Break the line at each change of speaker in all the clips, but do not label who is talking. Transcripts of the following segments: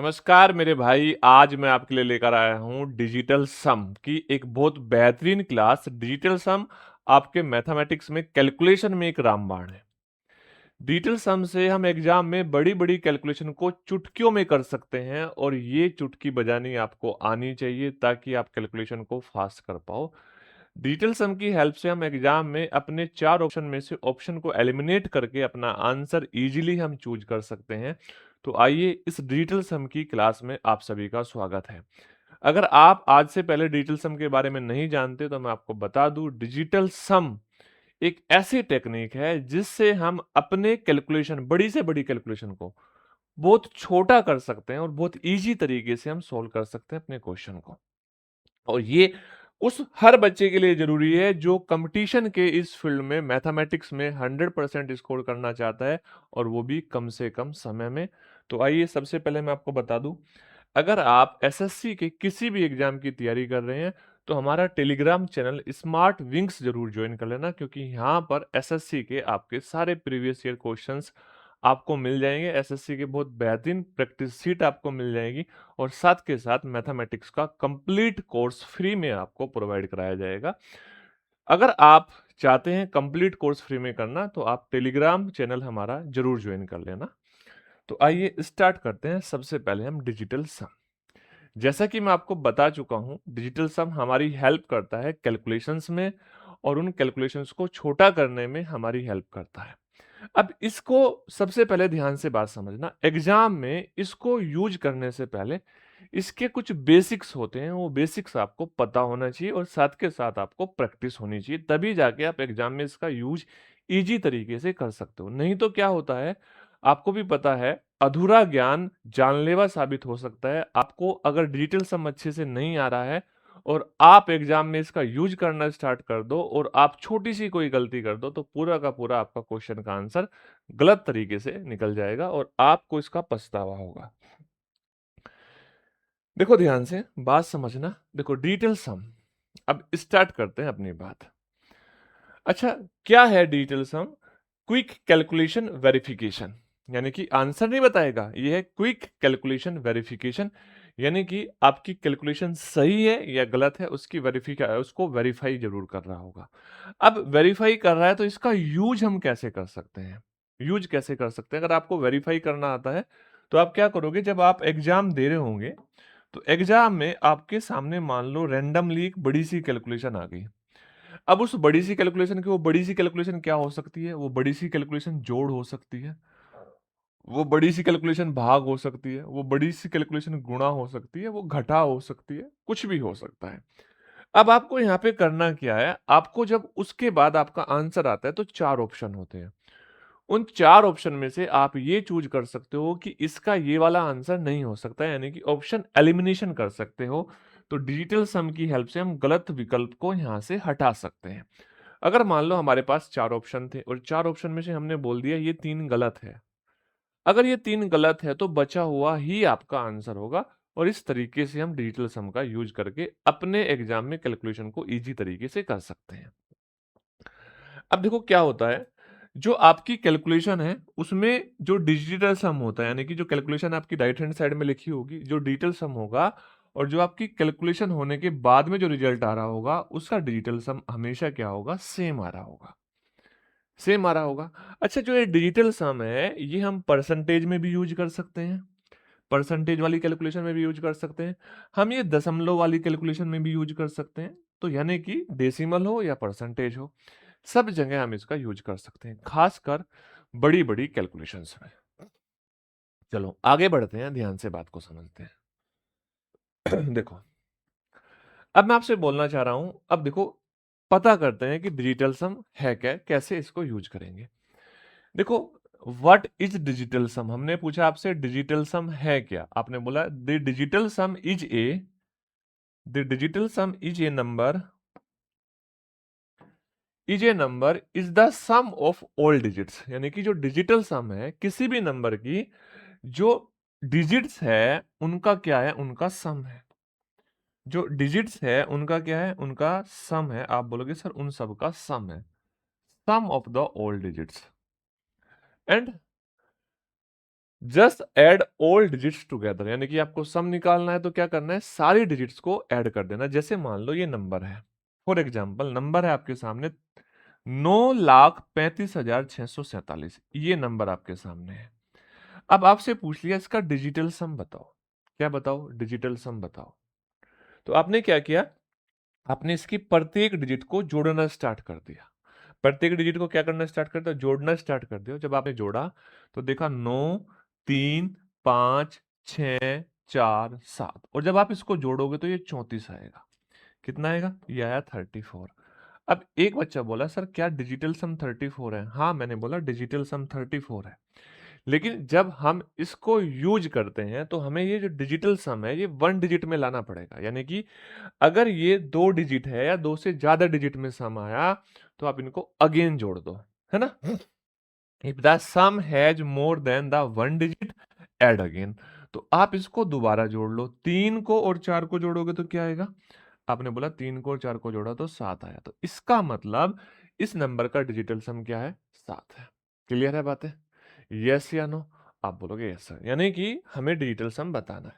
नमस्कार मेरे भाई, आज मैं आपके लिए लेकर आया हूँ डिजिटल सम की एक बहुत बेहतरीन क्लास। डिजिटल सम आपके मैथमेटिक्स में कैलकुलेशन में एक रामबाण है। डिजिटल सम से हम एग्जाम में बड़ी-बड़ी कैलकुलेशन को चुटकियों में कर सकते हैं और ये चुटकी बजानी आपको आनी चाहिए ताकि आप कैलकुलेशन को फास्ट कर पाओ। डिजिटल सम की हेल्प से हम एग्जाम में अपने 4 ऑप्शन में से ऑप्शन को एलिमिनेट करके अपना आंसर इजीली हम चूज कर सकते हैं। तो आइए इस डिजिटल सम की क्लास में आप सभी का स्वागत है। अगर आप आज से पहले डिजिटल सम के बारे में नहीं जानते तो मैं आपको बता दूं, डिजिटल सम एक ऐसी टेक्निक है जिससे हम अपने कैलकुलेशन, बड़ी से बड़ी कैलकुलेशन को बहुत छोटा कर सकते हैं और बहुत इजी तरीके से हम सॉल्व कर सकते हैं अपने क्वेश्चन को। और ये उस हर बच्चे के लिए ज़रूरी है जो कंपटीशन के इस फील्ड में मैथमेटिक्स में 100% स्कोर करना चाहता है और वो भी कम से कम समय में। तो आइए सबसे पहले मैं आपको बता दूं, अगर आप एसएससी के किसी भी एग्जाम की तैयारी कर रहे हैं तो हमारा टेलीग्राम चैनल स्मार्ट विंग्स जरूर ज्वाइन कर लेना, क्योंकि यहाँ पर एसएससी के आपके सारे प्रीवियस ईयर क्वेश्चंस आपको मिल जाएंगे। एसएससी के बहुत बेहतरीन प्रैक्टिस सीट आपको मिल जाएगी और साथ के साथ मैथमेटिक्स का कंप्लीट कोर्स फ्री में आपको प्रोवाइड कराया जाएगा। अगर आप चाहते हैं कंप्लीट कोर्स फ्री में करना तो आप टेलीग्राम चैनल हमारा जरूर ज्वाइन कर लेना। तो आइए स्टार्ट करते हैं। सबसे पहले हम डिजिटल सम, जैसा कि मैं आपको बता चुका हूं, डिजिटल सम हमारी हेल्प करता है कैलकुलेशंस में और उन कैलकुलेशंस को छोटा करने में हमारी हेल्प करता है। अब इसको सबसे पहले ध्यान से बात समझना, एग्जाम में इसको यूज करने से पहले इसके कुछ बेसिक्स होते हैं, वो बेसिक्स आपको पता होना चाहिए और साथ के साथ आपको प्रैक्टिस होनी चाहिए, तभी जाके आप एग्जाम में इसका यूज इजी तरीके से कर सकते हो। नहीं तो क्या होता है, आपको भी पता है, अधूरा ज्ञान जानलेवा साबित हो सकता है। आपको अगर डिजिटल सम अच्छे से नहीं आ रहा है और आप एग्जाम में इसका यूज करना स्टार्ट कर दो और आप छोटी सी कोई गलती कर दो तो पूरा का पूरा आपका क्वेश्चन का आंसर गलत तरीके से निकल जाएगा और आपको इसका पछतावा होगा। देखो ध्यान से बात समझना, देखो डिजिटल सम, अब स्टार्ट करते हैं अपनी बात। अच्छा, क्या है डिजिटल सम? क्विक कैलकुलेशन वेरिफिकेशन, यानी कि आंसर नहीं बताएगा, ये है क्विक कैलकुलेशन वेरिफिकेशन, यानी कि आपकी कैलकुलेशन सही है या गलत है उसको वेरीफाई जरूर कर रहा होगा। अब वेरीफाई कर रहा है तो इसका यूज हम कैसे कर सकते हैं? यूज कैसे कर सकते हैं? अगर आपको वेरीफाई करना आता है तो आप क्या करोगे, जब आप एग्जाम दे रहे होंगे तो एग्जाम में आपके सामने मान लो रैंडमली एक बड़ी सी कैलकुलेशन आ गई। अब उस बड़ी सी कैलकुलेशन की, वो बड़ी सी कैलकुलेशन क्या हो सकती है? वो बड़ी सी कैलकुलेशन जोड़ हो सकती है, वो बड़ी सी कैलकुलेशन भाग हो सकती है, वो बड़ी सी कैलकुलेशन गुणा हो सकती है, वो घटा हो सकती है, कुछ भी हो सकता है। अब आपको यहाँ पे करना क्या है, आपको जब उसके बाद आपका आंसर आता है तो 4 ऑप्शन होते हैं। उन 4 ऑप्शन में से आप ये चूज़ कर सकते हो कि इसका ये वाला आंसर नहीं हो सकता है, यानी कि ऑप्शन एलिमिनेशन कर सकते हो। तो डिजिटल सम की हेल्प से हम गलत विकल्प को यहाँ से हटा सकते हैं। अगर मान लो हमारे पास 4 ऑप्शन थे और 4 ऑप्शन में से हमने बोल दिया ये 3 गलत है। अगर ये 3 गलत है तो बचा हुआ ही आपका आंसर होगा और इस तरीके से हम डिजिटल सम का यूज़ करके अपने एग्ज़ाम में कैलकुलेशन को ईज़ी तरीके से कर सकते हैं। अब देखो क्या होता है, जो आपकी कैलकुलेशन है उसमें जो डिजिटल सम होता है, यानी कि जो कैलकुलेशन आपकी राइट हैंड साइड में लिखी होगी, जो डिजिटल सम होगा और जो आपकी कैलकुलेशन होने के बाद में जो रिजल्ट आ रहा होगा उसका डिजिटल सम हमेशा क्या होगा, सेम आ रहा होगा। सेम आ रहा होगा। अच्छा, जो ये डिजिटल सम है ये हम परसेंटेज में भी यूज कर सकते हैं, परसेंटेज वाली कैलकुलेशन में भी यूज कर सकते हैं, हम ये दशमलव वाली कैलकुलेशन में भी यूज कर सकते हैं। तो यानी कि डेसिमल हो या परसेंटेज हो, सब जगह हम इसका यूज कर सकते हैं, खासकर बड़ी-बड़ी कैलकुलेशंस में। चलो आगे बढ़ते हैं, ध्यान से बात को समझते हैं। देखो, अब मैं आपसे बोलना चाह रहा हूं, अब देखो पता करते हैं कि डिजिटल सम है क्या, कैसे इसको यूज करेंगे। देखो, व्हाट इज डिजिटल सम, हमने पूछा आपसे डिजिटल सम है क्या, आपने बोला the digital sum is the sum of all digits, यानी कि जो डिजिटल सम है किसी भी नंबर की जो डिजिट्स है उनका क्या है, उनका सम है। जो डिजिट्स है उनका क्या है, उनका सम है। आप बोलोगे सर उन सब का सम है, sum of the all digits. And just add all digits together, यानी कि आपको सम निकालना है तो क्या करना है, सारी डिजिट्स को ऐड कर देना। जैसे मान लो ये नंबर है, फॉर एग्जांपल नंबर है आपके सामने 9,35,647, ये नंबर आपके सामने है। अब आपसे पूछ लिया इसका डिजिटल सम बताओ, क्या बताओ, डिजिटल सम बताओ। तो आपने क्या किया, आपने इसकी प्रत्येक डिजिट को जोड़ना स्टार्ट कर दिया। प्रत्येक डिजिट को क्या करना स्टार्ट कर दिया, जोड़ना स्टार्ट कर दिया। जब आपने जोड़ा तो देखा 9, 3, 5, 6, 4, 7, और जब आप इसको जोड़ोगे तो ये 34 आएगा। कितना आएगा, ये आया 34। अब एक बच्चा बोला सर क्या डिजिटल सम 34 है? हाँ मैंने बोला डिजिटल सम 34 है, लेकिन जब हम इसको यूज करते हैं तो हमें ये जो डिजिटल सम है ये 1 डिजिट में लाना पड़ेगा। यानी कि अगर ये 2 डिजिट है या 2 से ज्यादा डिजिट में सम आया तो आप इनको अगेन जोड़ दो, है ना। If the sum has more than the 1 digit add again, तो आप इसको दोबारा जोड़ लो। 3 को और 4 को जोड़ोगे तो क्या आएगा, आपने बोला 3 को और 4 को जोड़ा तो 7 आया, तो इसका मतलब इस नंबर का डिजिटल सम क्या है, 7 है। क्लियर है बातें, यस या नो? आप बोलोगे यस सर, यानी कि हमें डिजिटल सम बताना है।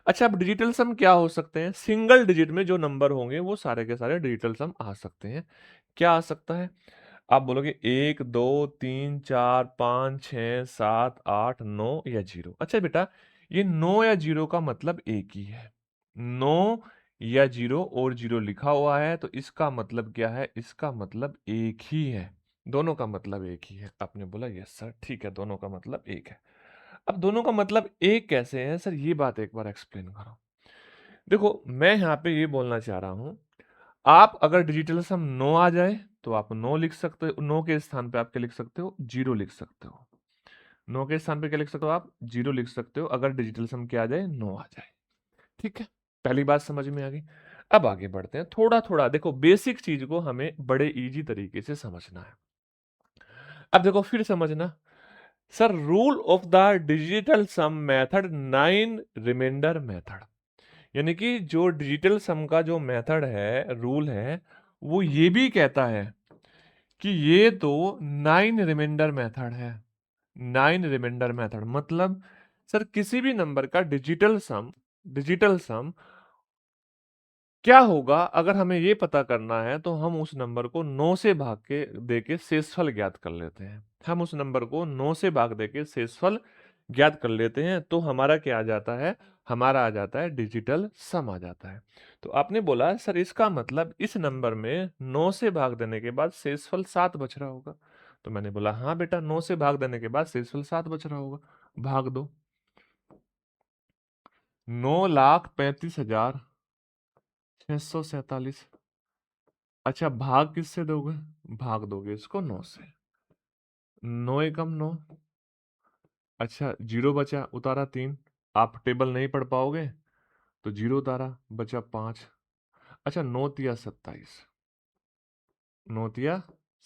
अच्छा अब डिजिटल सम क्या हो सकते हैं, सिंगल डिजिट में जो नंबर होंगे वो सारे के सारे डिजिटल सम आ सकते हैं। क्या आ सकता है, आप बोलोगे 1, 2, 3, 4, 5, 6, 7, 8, 9 या 0। अच्छा बेटा ये 9 या 0 का मतलब एक ही है, 9 या 0 और 0 लिखा हुआ है तो इसका मतलब क्या है, इसका मतलब एक ही है, दोनों का मतलब एक ही है। आपने बोला यस सर, ठीक है, दोनों का मतलब एक है। अब दोनों का मतलब एक कैसे है सर, ये बात एक बार एक्सप्लेन करो। देखो मैं यहाँ पे ये बोलना चाह रहा हूँ, आप अगर डिजिटल सम 9 आ जाए तो आप 9 लिख सकते हो, 9 के स्थान पे आप क्या लिख सकते हो, 0 लिख सकते हो। 9 के स्थान पे क्या लिख सकते हो आप, 0 लिख सकते हो अगर डिजिटल सम क्या आ जाए, 9 आ जाए। ठीक है, पहली बात समझ में आ गई। अब आगे बढ़ते हैं, थोड़ा थोड़ा देखो बेसिक चीज को हमें बड़े इजी तरीके से समझना है। अब देखो फिर समझना, sir rule of the digital sum method 9 remainder method, यानी कि जो डिजिटल सम का जो मेथड है, रूल है, वो ये भी कहता है कि ये तो 9 रिमाइंडर मेथड है। 9 रिमाइंडर मेथड मतलब सर किसी भी नंबर का डिजिटल सम क्या होगा, अगर हमें ये पता करना है तो हम उस नंबर को 9 से भाग के देके शेषफल ज्ञात कर लेते हैं। हम उस नंबर को 9 से भाग देके शेषफल ज्ञात कर लेते हैं तो हमारा क्या आ जाता है, हमारा आ जाता है डिजिटल सम आ जाता है। तो आपने बोला सर इसका मतलब इस नंबर में 9 से भाग देने के बाद शेषफल 7 बच रहा होगा। तो मैंने बोला हाँ बेटा 9 से भाग देने के बाद शेषफल 7 बच रहा होगा, भाग दो। 9,35,647। अच्छा भाग किससे दोगे, भाग दोगे इसको 9 से, 9 एकम 9। अच्छा 0 बचा, उतारा 3, आप टेबल नहीं पढ़ पाओगे तो 0 उतारा, बचा 5। अच्छा 9 तिया 27, 9 तिया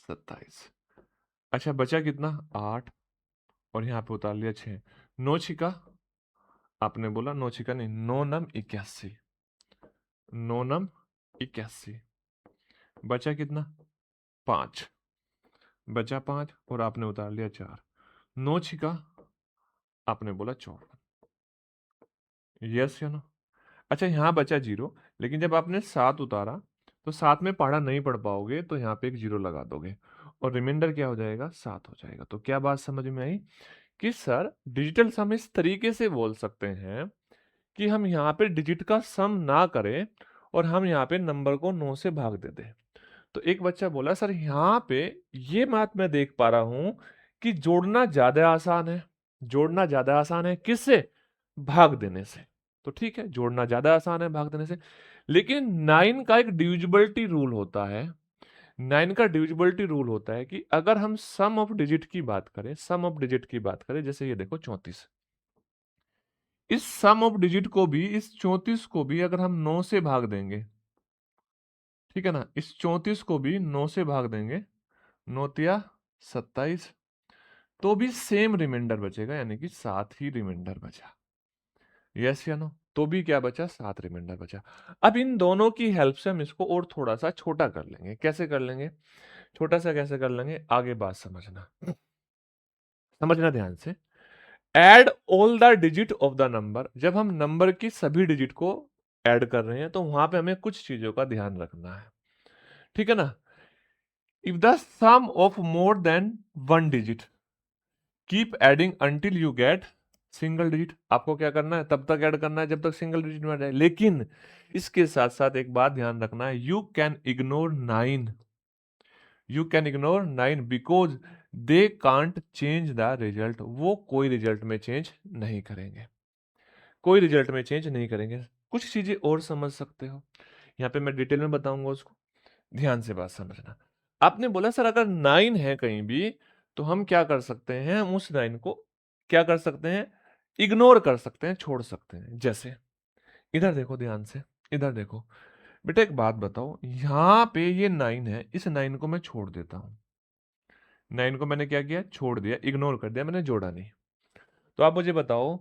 27। अच्छा बचा कितना, 8, और यहाँ पे उतार लिया 6। 9 छिका, आपने बोला 9 छिका नहीं, 9 नम 81, 9 नम 81, बचा कितना 5, बचा 5 और आपने उतार लिया 4। 9 छिका, आपने बोला 54, यस या नो? अच्छा यहाँ बचा 0, लेकिन जब आपने 7 उतारा तो 7 में पहाड़ा नहीं पढ़ पाओगे तो यहाँ पे एक 0 लगा दोगे और रिमाइंडर क्या हो जाएगा, 7 हो जाएगा। तो क्या बात समझ में आई कि सर डिजिटल सम इस तरीके से बोल सकते हैं कि हम यहाँ पे डिजिट का सम ना करें और हम यहाँ पे नंबर को 9 से भाग दे दें। तो एक बच्चा बोला सर यहाँ पे ये बात मैं देख पा रहा हूं कि जोड़ना ज्यादा आसान है, जोड़ना ज्यादा आसान है किससे, भाग देने से। तो ठीक है जोड़ना ज्यादा आसान है भाग देने से, लेकिन 9 का एक डिविजिबिलिटी रूल होता है। 9 का डिविजिबिलिटी रूल होता है कि अगर हम सम ऑफ डिजिट की बात करें, सम ऑफ डिजिट की बात करें, जैसे ये देखो 34, इस सम ऑफ डिजिट को भी, इस 34 को भी अगर हम 9 से भाग देंगे, ठीक है ना, इस 34 को भी 9 से भाग देंगे, 9 तिया 27, तो भी सेम रिमाइंडर बचेगा, यानी कि 7 ही रिमाइंडर बचा। यस या नो? तो भी क्या बचा, 7 रिमाइंडर बचा। अब इन दोनों की हेल्प से हम इसको और थोड़ा सा छोटा कर लेंगे। कैसे कर लेंगे, छोटा सा कैसे कर लेंगे, आगे बात समझना, समझना ध्यान से। Add all the digit of the number, जब हम नंबर की सभी डिजिट को ऐड कर रहे हैं तो वहां पे हमें कुछ चीजों का ध्यान रखना है, ठीक है ना। If the sum of more than one digit, keep adding until you get single digit. आपको क्या करना है, तब तक ऐड करना है जब तक सिंगल डिजिट में आ जाए। लेकिन इसके साथ साथ एक बात ध्यान रखना है, you can ignore 9, you can ignore 9 because they can't change the result. वो कोई रिजल्ट में चेंज नहीं करेंगे, कोई रिजल्ट में चेंज नहीं करेंगे। कुछ चीजें और समझ सकते हो, यहाँ पे मैं डिटेल में बताऊंगा उसको, ध्यान से बात समझना। आपने बोला सर अगर 9 है कहीं भी तो हम क्या कर सकते हैं, हम उस 9 को क्या कर सकते हैं, इग्नोर कर सकते हैं, छोड़ सकते हैं। जैसे इधर देखो ध्यान से, इधर देखो बेटा, एक बात बताओ, यहाँ पे ये 9 है, इस 9 को मैं छोड़ देता हूँ, 9 को मैंने क्या किया, छोड़ दिया, इग्नोर कर दिया, मैंने जोड़ा नहीं। तो आप मुझे बताओ,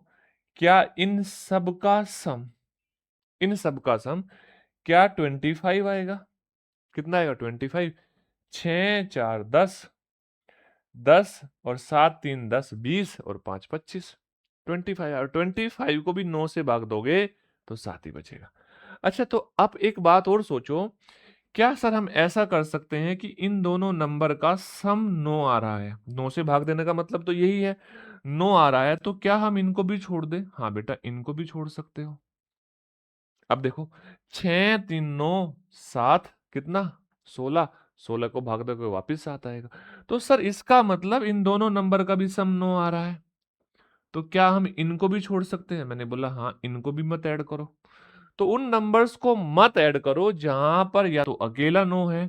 क्या इन सब का सम, इन सब का सम क्या 25 आएगा? कितना आएगा 25? 6 4 10, 10 और 7 3 10, 20 और 5 25, 25। और 25 को भी 9 से भाग दोगे तो 7 ही बचेगा। अच्छा तो अब एक बात और सोचो, क्या सर हम ऐसा कर सकते हैं कि इन दोनों नंबर का सम 9 आ रहा है, 9 से भाग देने का मतलब तो यही है, 9 आ रहा है, तो क्या हम इनको भी छोड़ दें? हाँ बेटा, इनको भी छोड़ सकते हो। अब देखो, 6 3 9 7, कितना, 16, 16 को भाग दोगे वापिस 7 आएगा। तो सर इसका मतलब इन दोनों नंबर का भी सम 9 आ रहा है, तो क्या हम इनको भी छोड़ सकते हैं? मैंने बोला हाँ, इनको भी मत ऐड करो। तो उन नंबर्स को मत ऐड करो जहां पर या तो अकेला 9 है,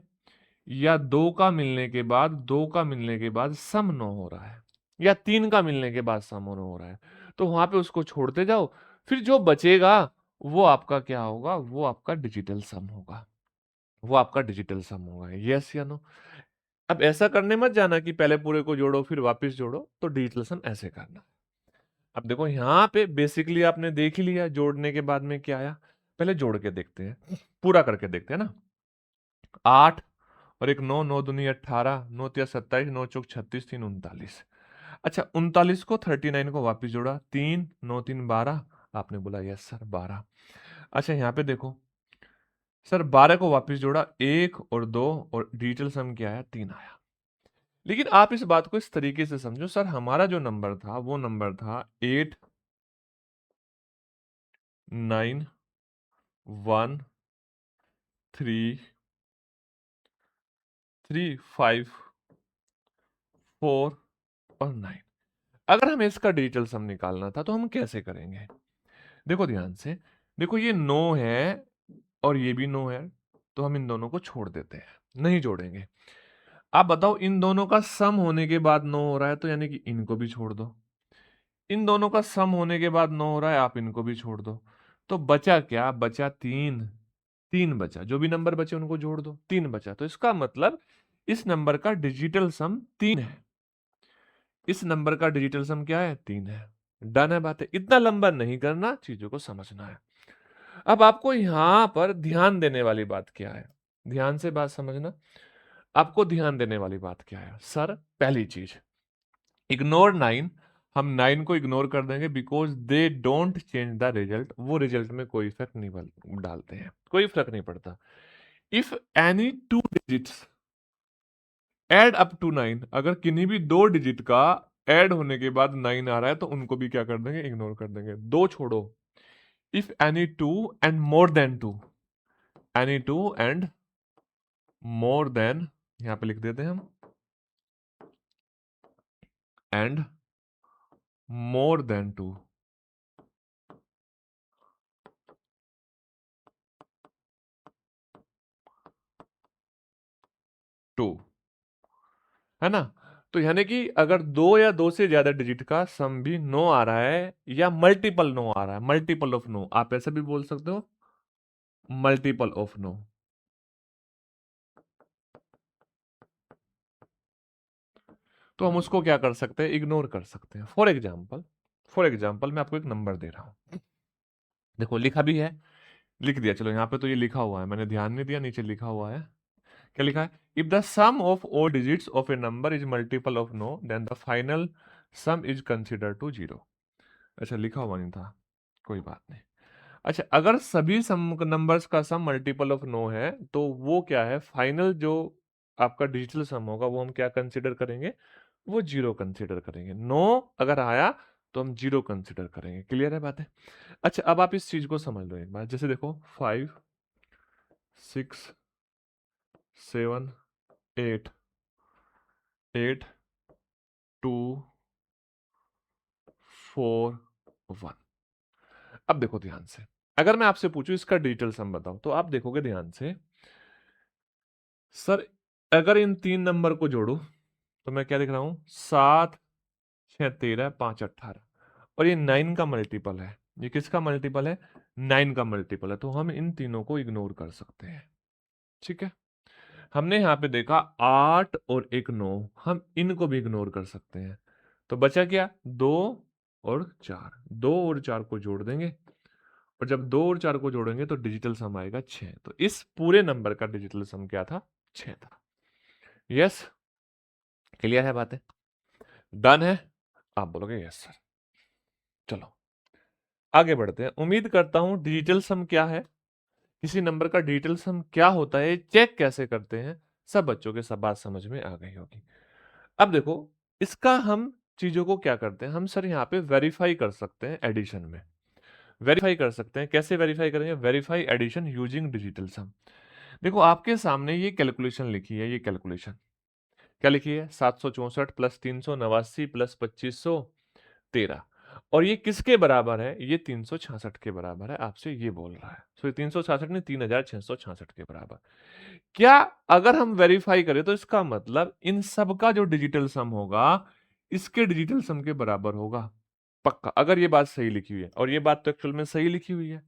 या दो का मिलने के बाद, दो का मिलने के बाद सम 9 हो रहा है, या 3 का मिलने के बाद सम 9 हो रहा है। तो वहां पे उसको छोड़ते जाओ, फिर जो बचेगा वो आपका क्या होगा, वो आपका डिजिटल सम होगा, वो आपका डिजिटल सम होगा। यस या नो? अब ऐसा करने मत जाना कि पहले पूरे को जोड़ो फिर वापस जोड़ो, तो डिजिटल सम ऐसे करना। अब देखो यहाँ पे बेसिकली आपने देख ही लिया जोड़ने के बाद में क्या आया, पहले जोड़ के देखते हैं, पूरा करके देखते हैं ना। 8 और एक 9, 9 दूनी 18, 9 तिया 27, 9 चौक 36, 3 39। अच्छा 39 को 39 को वापस जोड़ा, 3 9 3 12, आपने बोला यस सर 12। अच्छा यहाँ पे देखो सर, 12 को वापस जोड़ा, 1 और 2 और डिजिटल सम क्या आया, 3 आया। लेकिन आप इस बात को इस तरीके से समझो, सर हमारा जो नंबर था वो नंबर था 8 9 1 3 3 5 4 और 9। अगर हमें इसका डिजिटल सम निकालना था तो हम कैसे करेंगे? देखो ध्यान से, देखो ये 9 है और ये भी 9 है, तो हम इन दोनों को छोड़ देते हैं, नहीं जोड़ेंगे। आप बताओ, इन दोनों का सम होने के बाद 9 हो रहा है, तो यानी कि इनको भी छोड़ दो। इन दोनों का सम होने के बाद 9 हो रहा है, आप इनको भी छोड़ दो। तो बचा क्या, बचा 3, 3 बचा, जो भी नंबर बचे उनको जोड़ दो, 3 बचा। तो इसका मतलब इस नंबर का डिजिटल सम 3 है, इस नंबर का डिजिटल सम क्या है, 3 है। डन है बात है, इतना लंबा नहीं करना, चीजों को समझना है। अब आपको यहां पर ध्यान देने वाली बात क्या है, ध्यान से बात समझना। आपको ध्यान देने वाली बात क्या है सर, पहली चीज, इग्नोर 9। हम 9 को इग्नोर कर देंगे because they don't change the result, वो रिजल्ट में कोई इफेक्ट नहीं डालते हैं, कोई फर्क नहीं पड़ता। If any two digits add up to 9, अगर किन्हीं भी दो डिजिट का ऐड होने के बाद 9 आ रहा है तो उनको भी क्या कर देंगे, इग्नोर कर देंगे। दो छोड़ो, if any two and more than two, any two and more than, यहां पे लिख देते हैं हम, and more than two, two, है ना। तो यानी कि अगर दो या दो से ज्यादा डिजिट का सम भी 9 आ रहा है, या मल्टीपल 9 आ रहा है, मल्टीपल ऑफ 9, आप ऐसा भी बोल सकते हो, मल्टीपल ऑफ 9, तो हम उसको क्या कर सकते हैं, इग्नोर कर सकते हैं। फॉर एग्जाम्पल मैं आपको एक नंबर दे रहा हूं, देखो लिखा भी है, लिख दिया, चलो यहाँ पे तो ये लिखा हुआ है, मैंने ध्यान नहीं दिया, नीचे लिखा हुआ है, क्या लिखा है, if the sum of all digits of a number is multiple of no then the final sum is consider to zero. अच्छा लिखा हुआ नहीं था, कोई बात नहीं। अच्छा, अगर सभी सम नंबर्स का सम मल्टीपल ऑफ 9 है तो वो क्या है, फाइनल जो आपका डिजिटल सम होगा वो हम क्या कंसीडर करेंगे, वो जीरो कंसीडर करेंगे। 9 अगर आया तो हम जीरो कंसीडर करेंगे। क्लियर है बातें? अच्छा, अब आप इस चीज को समझ लो एक बार। जैसे देखो 5 6 7 8 8 2 4 1। अब देखो ध्यान से, अगर मैं आपसे पूछूं इसका डिजिटल सम बताओ, तो आप देखोगे ध्यान से, सर अगर इन तीन नंबर को जोड़ो तो मैं क्या लिख रहा हूं, 7 6 13 5 18, और ये 9 का मल्टीपल है। ये किसका मल्टीपल है, 9 का मल्टीपल है। तो हम इन तीनों को इग्नोर कर सकते हैं। ठीक है, हमने यहाँ पे देखा 8 और एक 9, हम इनको भी इग्नोर कर सकते हैं। तो बचा क्या, 2 और 4। 2 और 4 को जोड़ देंगे, और जब 2 और 4 को जोड़ेंगे तो डिजिटल सम आएगा 6। तो इस पूरे नंबर का डिजिटल सम क्या था, 6 था। यस, क्लियर है बातें, डन है? आप बोलोगे यस सर। चलो आगे बढ़ते हैं। उम्मीद करता हूं डिजिटल सम क्या है, किसी नंबर का डिजिटल सम क्या होता है, चेक कैसे करते हैं, सब बच्चों के सब बात समझ में आ गई होगी। अब देखो, इसका हम चीजों को क्या करते हैं, हम सर यहाँ पे वेरीफाई कर सकते हैं एडिशन में। वेरीफाई कर सकते हैं, कैसे वेरीफाई करेंगे, वेरीफाई एडिशन यूजिंग डिजिटल सम। देखो आपके सामने ये कैलकुलेशन लिखी है, ये कैलकुलेशन क्या लिखी है, 764 प्लस 389 प्लस 2513, और ये किसके बराबर है, ये 366 के बराबर है, आपसे ये बोल रहा है। सो 366 नहीं, 3666 के बराबर। क्या अगर हम वेरीफाई करें तो इसका मतलब इन सब का जो डिजिटल सम होगा इसके डिजिटल सम के बराबर होगा, पक्का, अगर ये बात सही लिखी हुई है, और ये बात तो एक्चुअल में सही लिखी हुई है,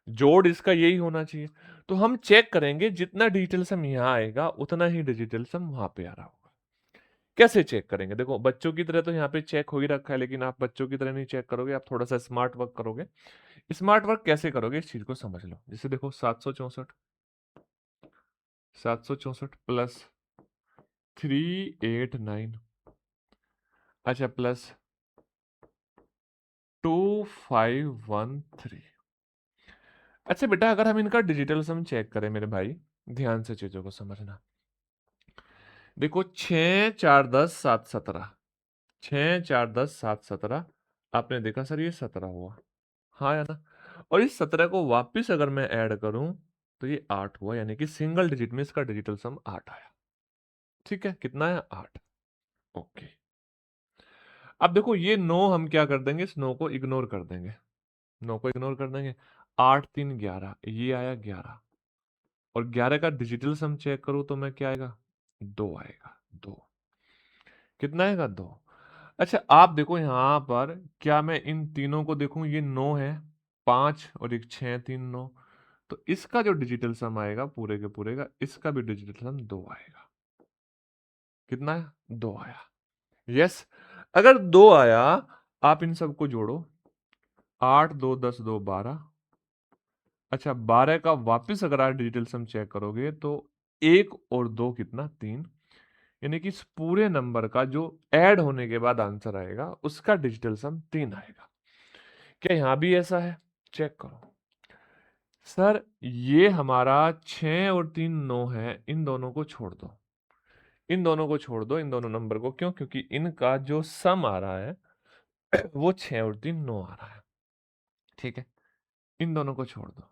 जोड़ इसका यही होना चाहिए। तो हम चेक करेंगे जितना डिजिटल सम यहाँ आएगा उतना ही डिजिटल सम वहां पे आ रहा होगा। कैसे चेक करेंगे, देखो बच्चों की तरह तो यहाँ पे चेक हो ही रखा है, लेकिन आप बच्चों की तरह नहीं चेक करोगे, आप थोड़ा सा स्मार्ट वर्क करोगे। स्मार्ट वर्क कैसे करोगे, इस चीज को समझ लो। जैसे देखो 764 प्लस 389, अच्छा प्लस 2513। अच्छा बेटा, अगर हम इनका डिजिटल सम चेक करें मेरे भाई, ध्यान से चीजों को समझना। देखो 6 4 10 7 17, 6 4 10 7 17, आपने देखा सर ये 17 हुआ, हाँ या ना? और इस 17 को वापस अगर मैं ऐड करूं तो ये 8 हुआ, यानी कि सिंगल डिजिट में इसका डिजिटल सम 8 आया। ठीक है, कितना है, 8। ओके, अब देखो ये 9 हम क्या कर देंगे, इस 9 को इग्नोर कर देंगे, 9 को इग्नोर कर देंगे। 8 3 11, ये आया 11, और 11 का डिजिटल सम चेक करूं तो मैं क्या आएगा, 2 आएगा, 2। कितना आएगा, 2। अच्छा आप देखो यहाँ पर, क्या मैं इन तीनों को देखूं, ये 9 है, 5 और एक 6 3 9, तो इसका जो डिजिटल सम आएगा पूरे के पूरे का, इसका भी डिजिटल सम 2 आएगा। कितना है, 2 आया। यस, अगर 2 आया, आप इन सबको जोड़ो, 8 2 10 2 12। अच्छा 12 का वापस अगर आप डिजिटल सम चेक करोगे तो 1 और 2 कितना, 3, यानी कि इस पूरे नंबर का जो ऐड होने के बाद आंसर आएगा उसका डिजिटल सम 3 आएगा। क्या यहां भी ऐसा है, चेक करो। सर ये हमारा 6 और 3 9 है, इन दोनों को छोड़ दो, इन दोनों को छोड़ दो, इन दोनों नंबर को, क्यों, क्योंकि इनका जो सम आ रहा है वो 6 और 3 9 आ रहा है। ठीक है, इन दोनों को छोड़ दो।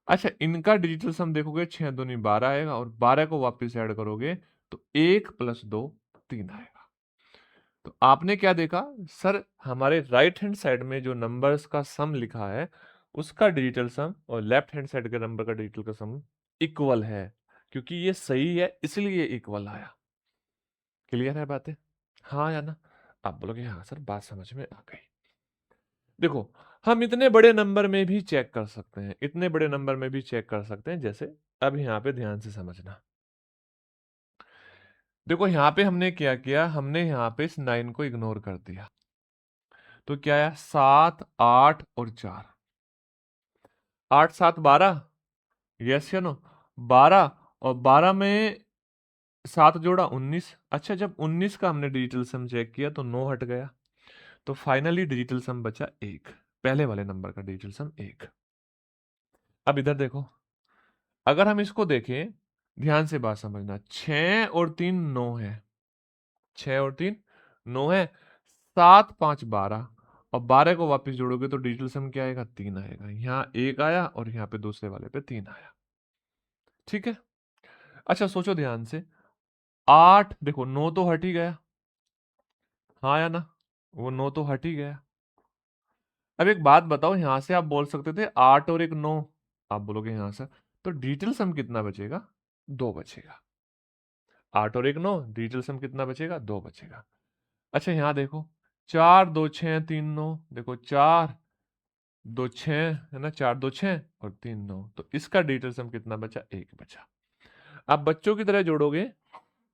अच्छा इनका डिजिटल सम देखोगे, 6 दूनी 12 आएगा, और 12 को वापस ऐड करोगे तो 1 प्लस 2 3 आएगा। तो आपने क्या देखा, सर हमारे राइट हैंड साइड में जो नंबर्स का सम लिखा है उसका डिजिटल सम और लेफ्ट हैंड साइड के नंबर का डिजिटल का सम इक्वल है, क्योंकि ये सही है इसलिए इक्वल आया। क्लियर है बातें, हाँ या ना? आप बोलोगे हाँ सर, बात समझ में आ गई। देखो हम इतने बड़े नंबर में भी चेक कर सकते हैं, इतने बड़े नंबर में भी चेक कर सकते हैं, जैसे अब यहाँ पे ध्यान से समझना। देखो यहाँ पे हमने क्या किया, हमने यहाँ पे इस 9 को इग्नोर कर दिया, तो क्या आया, 7 8 और 4, 8 7 12, यस या नो, 12, और 12 में 7 जोड़ा 19। अच्छा जब 19 का हमने डिजिटल सम चेक किया तो 9 हट गया, तो फाइनली डिजिटल सम बचा 1, पहले वाले नंबर का डिजिटल सम 1। अब इधर देखो, अगर हम इसको देखें, ध्यान से बात समझना, 6 और 3 9 है, 6 और 3 9 है, 7 5 12, और 12 को वापस जोड़ोगे तो डिजिटल सम क्या आएगा, 3 आएगा। यहाँ 1 आया और यहाँ पे दूसरे वाले पे 3 आया। ठीक है। अच्छा सोचो ध्यान से, 8 देखो 9 तो हट ही गया, हाँ या ना, वो 9 तो हट ही गया। अब एक बात बताओ, यहां से आप बोल सकते थे 8 और एक 9, आप बोलोगे यहां से, तो डिजिटल सम कितना बचेगा, 2 बचेगा। 8 और एक 9, डिजिटल सम कितना बचेगा, 2 बचेगा। अच्छा यहाँ देखो, 4 2 6 3 9, देखो 4 2 6 है ना, 4 2 6 और 3 9, तो इसका डिजिटल सम कितना बचा, 1 बचा। आप बच्चों की तरह जोड़ोगे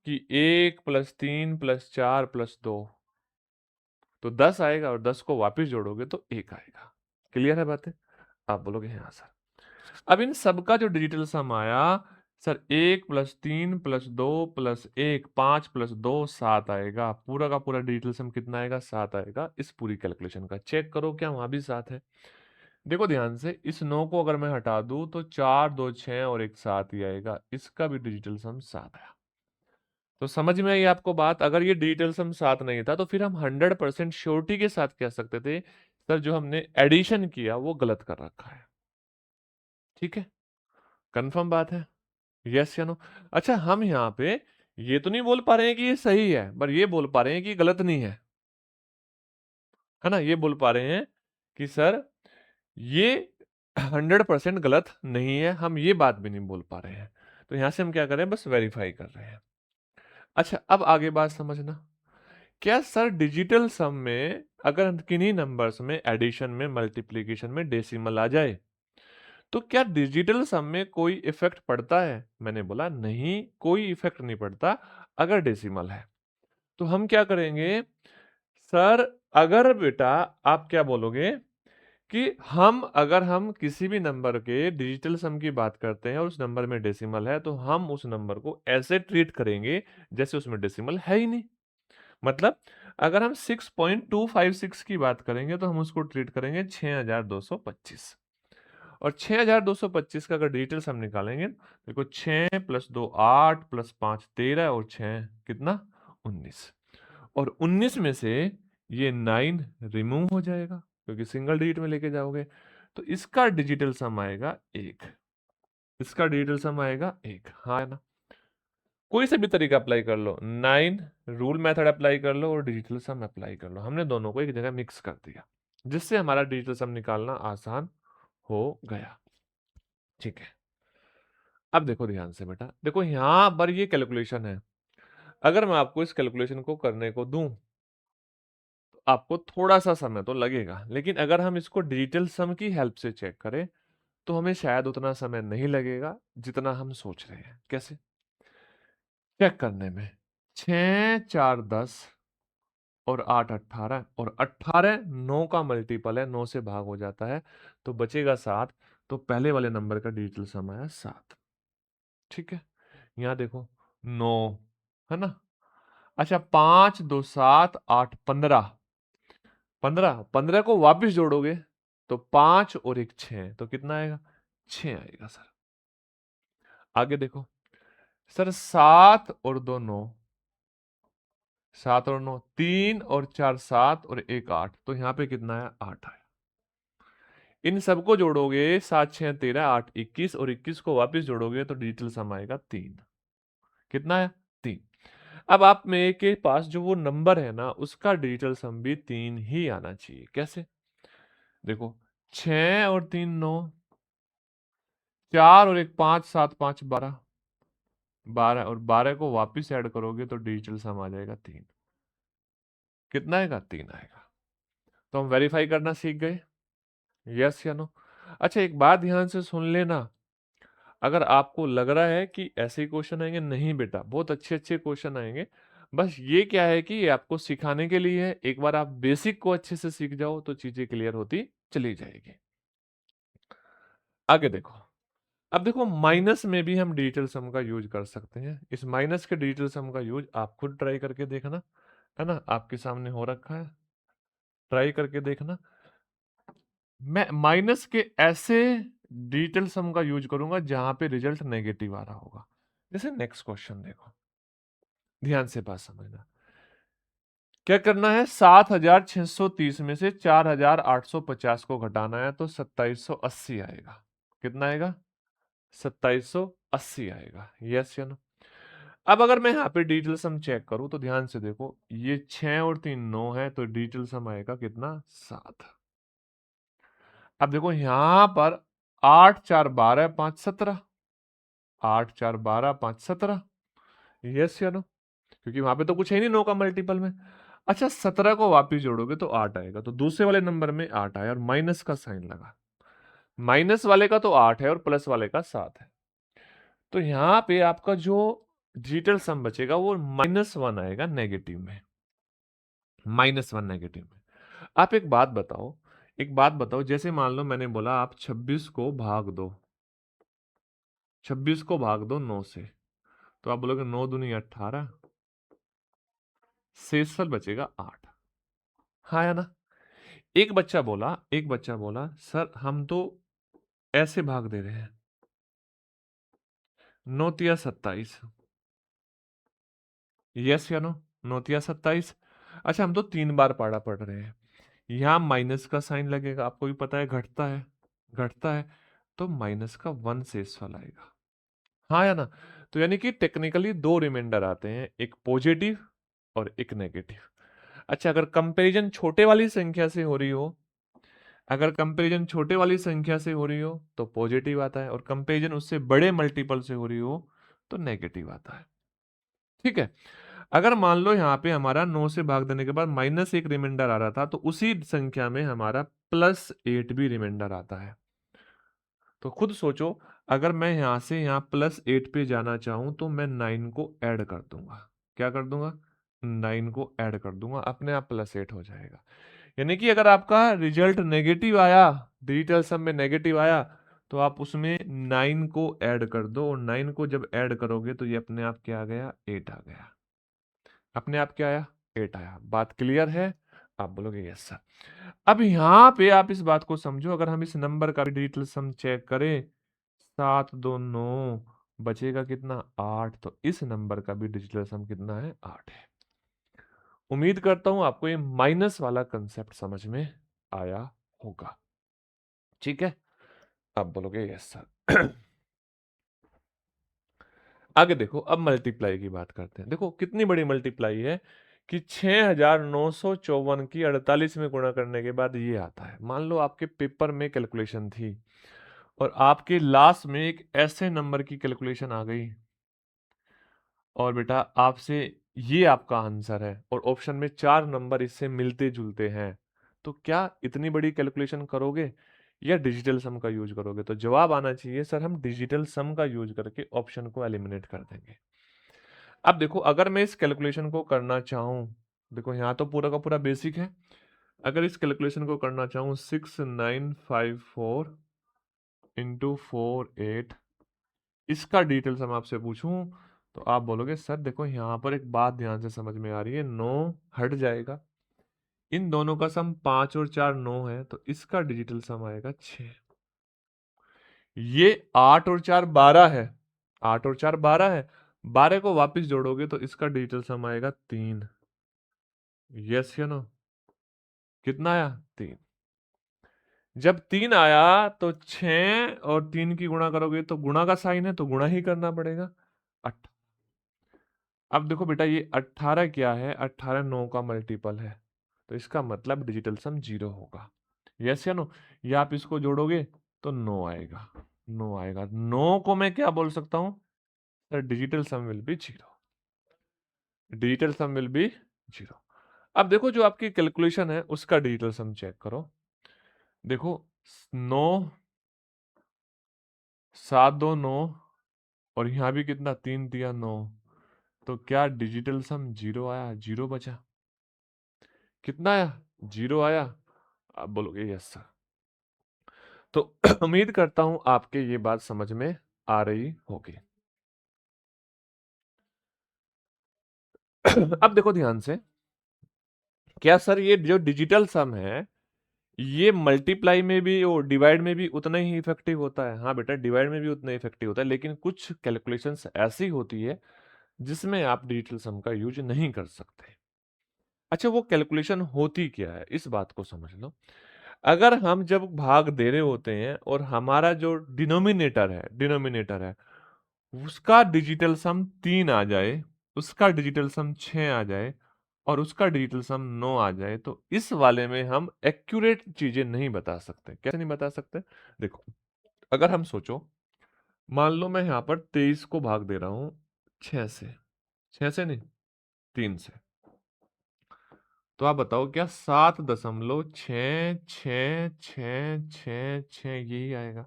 कि 1 प्लस 3 प्लस 4 प्लस 2, तो 10 आएगा, और 10 को वापस जोड़ोगे तो 1 आएगा। क्लियर है बातें? आप बोलोगे हाँ सर। अब इन सबका जो डिजिटल सम आया, sir 1 plus 3 plus 2 plus 1, 5 plus 2 7 आएगा। पूरा का पूरा डिजिटल सम कितना आएगा, 7 आएगा। इस पूरी कैलकुलेशन का चेक करो, क्या वहां भी 7 है? देखो ध्यान से, इस 9 को अगर मैं हटा दूं तो 4 2 6 और एक 7 ही आएगा। इसका भी डिजिटल सम 7 आया। तो समझ में आई आपको बात? अगर ये डिजिटल सम 7 नहीं था तो फिर हम 100% श्योरिटी के साथ कह सकते थे सर जो हमने एडिशन किया वो गलत कर रखा है। ठीक है, कंफर्म बात है, यस या नो? अच्छा हम यहाँ पे ये तो नहीं बोल पा रहे हैं कि ये सही है, पर ये बोल पा रहे हैं कि गलत नहीं है ना? ये बोल पा रहे हैं कि सर ये 100% गलत नहीं है, हम ये बात भी नहीं बोल पा रहे हैं। तो यहां से हम क्या कर रहे हैं, बस वेरीफाई कर रहे हैं। अच्छा अब आगे बात समझना, क्या सर डिजिटल सम में अगर किन्हीं नंबर्स में एडिशन में मल्टीप्लिकेशन में डेसिमल आ जाए तो क्या डिजिटल सम में कोई इफेक्ट पड़ता है? मैंने बोला नहीं, कोई इफेक्ट नहीं पड़ता अगर डेसिमल है। तो हम क्या करेंगे सर, अगर बेटा आप क्या बोलोगे कि अगर हम किसी भी नंबर के डिजिटल सम की बात करते हैं और उस नंबर में डेसिमल है तो हम उस नंबर को ऐसे ट्रीट करेंगे जैसे उसमें डेसिमल है ही नहीं। मतलब अगर हम 6.256 की बात करेंगे तो हम उसको ट्रीट करेंगे 6225, और 6225 का अगर डिजिटल सम निकालेंगे, देखो 6 प्लस 2 8 प्लस 5 13 और 6 कितना 19, और 19 में से ये 9 रिमूव हो जाएगा क्योंकि सिंगल डिजिट में लेके जाओगे, तो इसका डिजिटल सम आएगा 1। इसका डिजिटल सम आएगा 1, हाँ है ना? कोई से भी तरीका अप्लाई कर लो, 9 रूल मेथड अप्लाई कर लो और डिजिटल सम अप्लाई कर लो। हमने दोनों को एक जगह मिक्स कर दिया जिससे हमारा डिजिटल सम निकालना आसान हो गया। ठीक है, अब देखो ध्यान से बेटा, देखो यहाँ पर ये कैलकुलेशन है। अगर मैं आपको इस कैलकुलेशन को करने को दूं तो आपको थोड़ा सा समय तो लगेगा, लेकिन अगर हम इसको डिजिटल सम की हेल्प से चेक करें तो हमें शायद उतना समय नहीं लगेगा जितना हम सोच रहे हैं। कैसे चेक करने में, 6 4 10 और 8 18, और 18 9 का मल्टीपल है, 9 से भाग हो जाता है तो बचेगा 7। तो पहले वाले नंबर का डिजिटल सम आया 7। ठीक है, यहाँ देखो 9 है ना। अच्छा 5 2 7 8 15, 15 15 को वापस जोड़ोगे तो 5 और एक 6, तो कितना आएगा, 6 आएगा सर। आगे देखो सर 7 और 2 9, 7 और 9 3 और 4 7 और एक 8, तो यहाँ पे कितना है, 8 आया। इन सबको जोड़ोगे 7 6 13 8 21, और 21 को वापस जोड़ोगे तो डिजिटल सम आएगा 3। कितना है, 3। अब आप में के पास जो वो नंबर है ना उसका डिजिटल सम भी 3 ही आना चाहिए। कैसे देखो, 6 और 3 9, 4 और एक 5 7 5 12, 12 और 12 को वापस ऐड करोगे तो डिजिटल सम आ जाएगा 3। कितना आएगा, 3 आएगा। तो हम वेरीफाई करना सीख गए, यस या नो? अच्छा एक बात ध्यान से सुन लेना, अगर आपको लग रहा है कि ऐसे ही क्वेश्चन आएंगे, नहीं बेटा बहुत अच्छे अच्छे क्वेश्चन आएंगे। बस ये क्या है कि ये आपको सिखाने के लिए है, एक बार आप बेसिक को अच्छे से सीख जाओ तो चीजें क्लियर होती चली जाएगी। आगे देखो, अब देखो माइनस में भी हम डिजिटल सम का यूज कर सकते हैं। इस माइनस के डिजिटल सम का यूज आप खुद ट्राई करके देखना, है ना, आपके सामने हो रखा है। ट्राई करके देखना। मैं माइनस के ऐसे डिजिटल सम का यूज करूंगा जहां पे रिजल्ट नेगेटिव आ रहा होगा। जैसे नेक्स्ट क्वेश्चन देखो, ध्यान से बात समझना। क्या करना है, 7630 में से 4850 को घटाना है तो 2780 आएगा। कितना आएगा? 2780 आएगा। यस या नो? अब अगर मैं यहाँ पे डिजिटल सम चेक करूं तो ध्यान से देखो, ये 6 और 3 9 है, तो डिजिटल सम आएगा कितना? 7। अब देखो यहाँ पर 8 4 12 5 17, 8 4 12 5 17। यस या नो? क्योंकि वहां पे तो कुछ है नहीं 9 का मल्टीपल में। अच्छा, 17 को वापिस जोड़ोगे तो 8 आएगा, तो दूसरे वाले नंबर में 8 आया और माइनस का साइन लगा। माइनस वाले का तो 8 है और प्लस वाले का 7 है। तो यहाँ पे आपका जो डिजिटल सम बचेगा वो -1 आएगा नेगेटिव में। -1 नेगेटिव में। आप एक बात बताओ, एक बात बताओ, जैसे मान लो मैंने बोला आप 26 को भाग दो, 26 को भाग दो 9 से, तो आप बोलोगे 9 दूनी 18, शेषफल बचेगा 8। हाँ या ना? एक बच्चा बोला सर हम तो ऐसे भाग दे रहे हैं, 9 तिया 27। यस या नो? 9 तिया 27। अच्छा, हम तो 3 बार पाड़ा पढ़ रहे हैं, यहाँ माइनस का साइन लगेगा, आपको भी पता है घटता है, घटता है, तो माइनस का 1 शेषफल आएगा। हाँ या ना? तो यानी कि टेक्निकली दो रिमाइंडर आते हैं, एक पॉजिटिव और एक नेगेटिव। अच्छा, अगर कंपैरिजन छोटे वाली संख्या से हो रही हो, अगर कंपैरिजन छोटे वाली संख्या से हो रही हो तो पॉजिटिव आता है, और कंपैरिजन उससे बड़े मल्टीपल से हो रही हो तो नेगेटिव आता है। ठीक है? अगर मान लो यहाँ पे हमारा 9 से भाग देने के बाद -1 रिमाइंडर आ रहा था, तो उसी संख्या में हमारा +8 भी रिमाइंडर आता है। तो खुद सोचो, अगर मैं यहाँ से यहाँ +8 पे जाना चाहूँ तो मैं 9 को ऐड कर दूंगा। क्या कर दूंगा? 9 को ऐड कर दूंगा, अपने आप +8 हो जाएगा। यानी कि अगर आपका रिजल्ट नेगेटिव आया, डिजिटल सम में नेगेटिव आया, तो आप उसमें 9 को ऐड कर दो, और 9 को जब ऐड करोगे तो ये अपने आप क्या आ गया? 8 आ गया। अपने आप क्या आया? 8 आया। बात क्लियर है? आप बोलोगे यस सर। अब यहाँ पे आप इस बात को समझो, अगर हम इस नंबर का भी डिजिटल सम चेक करें, 7 2 9, बचेगा कितना? 8। तो इस नंबर का भी डिजिटल सम कितना है? 8 है। उम्मीद करता हूं आपको ये माइनस वाला कंसेप्ट समझ में आया होगा। ठीक है? आप बोलोगे यस सर। आगे देखो, अब मल्टीप्लाई की बात करते हैं। देखो कितनी बड़ी मल्टीप्लाई है कि 6954 की 48 में गुणा करने के बाद ये आता है। मान लो आपके पेपर में कैलकुलेशन थी और आपके लास्ट में एक ऐसे नंबर की कैलकुलेशन आ गई, और बेटा आपसे ये आपका आंसर है और ऑप्शन में 4 नंबर इससे मिलते जुलते हैं, तो क्या इतनी बड़ी कैलकुलेशन करोगे या डिजिटल सम का यूज करोगे? तो जवाब आना चाहिए सर हम डिजिटल सम का यूज करके ऑप्शन को एलिमिनेट कर देंगे। अब देखो, अगर मैं इस कैलकुलेशन को करना चाहूं, देखो यहाँ तो पूरा का पूरा बेसिक है। अगर इस कैलकुलेशन को करना चाहूं 6954 इंटू 48, इसका डिटेल सम आपसे पूछूं, तो आप बोलोगे सर देखो यहाँ पर एक बात ध्यान से समझ में आ रही है, 9 हट जाएगा, इन दोनों का सम 5 और 4 9 है, तो इसका डिजिटल सम आएगा 6। ये 8 और 4 12 है, 8 और 4 12 है, 12 को वापस जोड़ोगे तो इसका डिजिटल सम आएगा 3। यस या नो? कितना आया? 3। जब 3 आया तो 6 और 3 की गुणा करोगे तो गुणा का साइन है तो गुणा ही करना पड़ेगा। 8। अब देखो बेटा, ये 18 क्या है? 18 9 का मल्टीपल है, तो इसका मतलब डिजिटल सम 0 होगा। यस या नो? या आप इसको जोड़ोगे तो 9 आएगा, 9 आएगा। 9 को मैं क्या बोल सकता हूं? Sir digital sum will be 0, digital sum will be 0। अब देखो जो आपकी कैलकुलेशन है उसका डिजिटल सम चेक करो। देखो 9 7 2 9, और यहाँ भी कितना? 3 दिया 9, तो क्या डिजिटल सम 0 आया? 0 बचा। कितना आया? 0 आया। आप बोलोगे यस सर। तो उम्मीद करता हूं आपके ये बात समझ में आ रही होगी। अब देखो ध्यान से, क्या सर ये जो डिजिटल सम है ये मल्टीप्लाई में भी और डिवाइड में भी उतना ही इफेक्टिव होता है? हाँ बेटा, डिवाइड में भी उतना ही इफेक्टिव होता है, लेकिन कुछ कैलकुलेशंस ऐसी होती है जिसमें आप डिजिटल सम का यूज नहीं कर सकते। अच्छा, वो कैलकुलेशन होती क्या है, इस बात को समझ लो। अगर हम जब भाग दे रहे होते हैं और हमारा जो डिनोमिनेटर है उसका डिजिटल सम 3 आ जाए, उसका डिजिटल सम 6 आ जाए और उसका डिजिटल सम 9 आ जाए, तो इस वाले में हम एक्यूरेट चीजें नहीं बता सकते। कैसे नहीं बता सकते? देखो, अगर हम सोचो, मान लो मैं यहां पर 23 को भाग दे रहा हूं 6 से, 6 से नहीं, 3 से, तो आप बताओ क्या 7.66666 यही आएगा?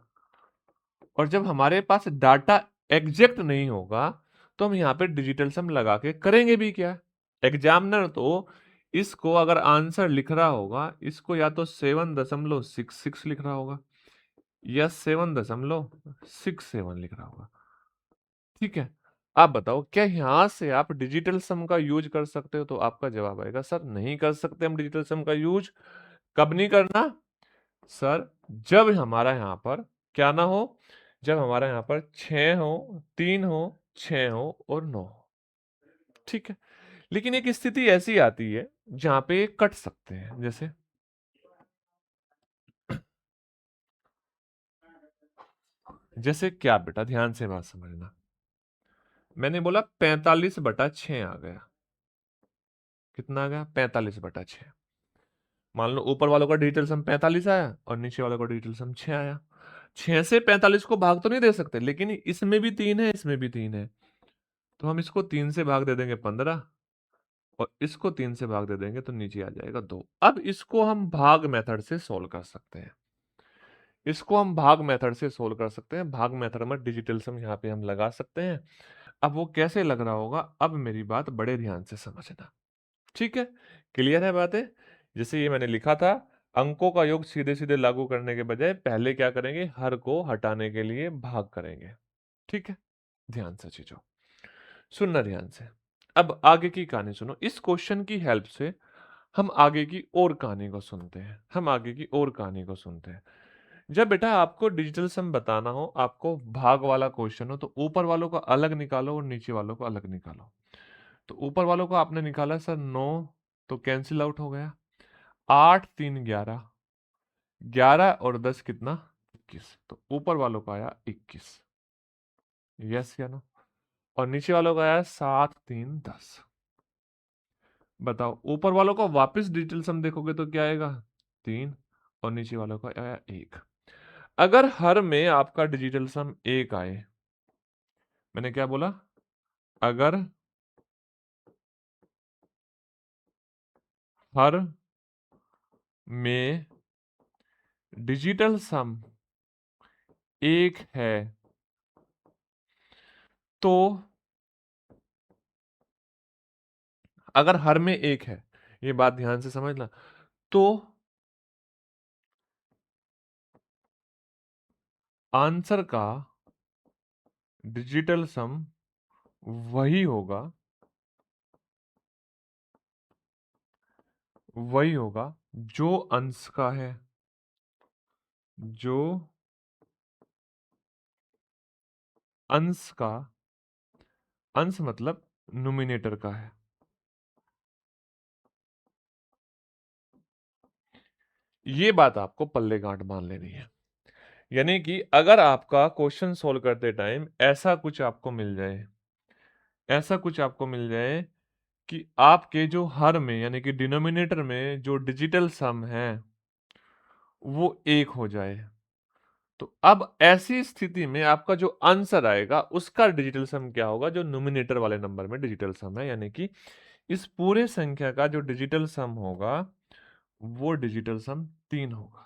और जब हमारे पास डाटा एग्जैक्ट नहीं होगा तो हम यहाँ पे डिजिटल सम लगा के करेंगे भी क्या? एग्जामिनर तो इसको अगर आंसर लिख रहा होगा, इसको या तो 7.66 लिख रहा होगा या 7.67 लिख रहा होगा। ठीक है, आप बताओ क्या यहां से आप डिजिटल सम का यूज कर सकते हो? तो आपका जवाब आएगा सर नहीं कर सकते हम डिजिटल सम का यूज। कब नहीं करना? सर जब हमारा यहाँ पर क्या ना हो, जब हमारा यहाँ पर 6 हो, 3 हो, 6 हो और 9 हो। ठीक है, लेकिन एक स्थिति ऐसी आती है जहां पे ये कट सकते हैं। जैसे क्या बेटा, ध्यान से बात समझना। मैंने बोला 45/6 आ गया। कितना आ गया? 45/6। मान लो ऊपर वालों का डिजिटल सम 45 आया और नीचे वालों का डिजिटल सम 6 आया। 6 से 45 को भाग तो नहीं दे सकते, लेकिन इसमें भी 3 है, इसमें भी 3 है, तो हम इसको 3 से भाग दे देंगे 15 और इसको 3 से भाग दे देंगे तो नीचे आ जाएगा 2। अब इसको हम भाग मेथड से सोल्व कर सकते हैं। इसको हम भाग मेथड से सोल्व कर सकते हैं। भाग मेथड में डिजिटल सम यहाँ पे हम लगा सकते हैं। अब वो कैसे लग रहा होगा, अब मेरी बात बड़े ध्यान से समझना। ठीक है, क्लियर है बातें? जैसे ये मैंने लिखा था, अंकों का योग सीधे सीधे लागू करने के बजाय पहले क्या करेंगे, हर को हटाने के लिए भाग करेंगे। ठीक है, ध्यान से चीजों सुनना ध्यान से। अब आगे की कहानी सुनो। इस क्वेश्चन की हेल्प से हम आगे की और कहानी को सुनते हैं। हम आगे की और कहानी को सुनते हैं। जब बेटा आपको डिजिटल सम बताना हो, आपको भाग वाला क्वेश्चन हो, तो ऊपर वालों को अलग निकालो और नीचे वालों को अलग निकालो। तो ऊपर वालों को आपने निकाला सर 9, तो कैंसिल आउट हो गया। 8 3 11, 11 और 10 कितना? 21। तो ऊपर वालों का आया 21। यस या नो? और नीचे वालों का आया 7 3 10। बताओ, ऊपर वालों का वापस डिजिटल सम देखोगे तो क्या आएगा? 3 और नीचे वालों का आया 1। अगर हर में आपका डिजिटल सम 1 आए, मैंने क्या बोला? अगर हर में डिजिटल सम 1 है तो, अगर हर में 1 है, ये बात ध्यान से समझना, तो आंसर का डिजिटल सम वही होगा, वही होगा जो अंश का है, जो अंश का, अंश मतलब न्यूमिनेटर का है। ये बात आपको पल्ले गांठ बांध लेनी है। यानी कि अगर आपका क्वेश्चन सोल्व करते टाइम ऐसा कुछ आपको मिल जाए, ऐसा कुछ आपको मिल जाए कि आपके जो हर में यानी कि डिनोमिनेटर में जो डिजिटल सम है वो 1 हो जाए, तो अब ऐसी स्थिति में आपका जो आंसर आएगा उसका डिजिटल सम क्या होगा? जो न्यूमिनेटर वाले नंबर में डिजिटल सम है, यानी कि इस पूरे संख्या का जो डिजिटल सम होगा वो डिजिटल सम 3 होगा।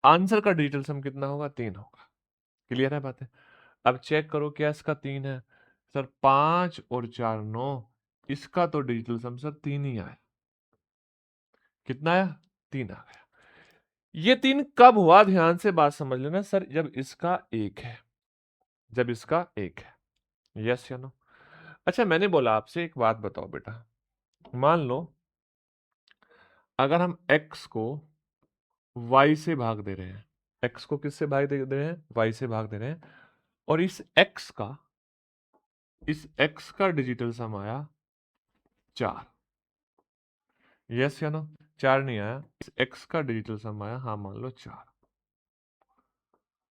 आंसर का डिजिटल सम कितना होगा? 3 होगा। क्लियर है बातें? अब चेक करो क्या इसका 3 है? सर 5 और 4 9, इसका तो डिजिटल सम सर 3 ही आया। कितना आया? 3 आ गया। ये 3 कब हुआ? ध्यान से बात समझ लेना सर, जब इसका 1 है, जब इसका 1 है। यस या नो? अच्छा, मैंने बोला आपसे एक बात बताओ बेटा, मान लो अगर हम x को y से भाग दे रहे हैं, x को किससे भाग दे रहे हैं, y से भाग दे रहे हैं, और इस x का डिजिटल सम आया 4, यस या नो? 4 नहीं आया, इस x का डिजिटल सम आया, हाँ मान लो 4,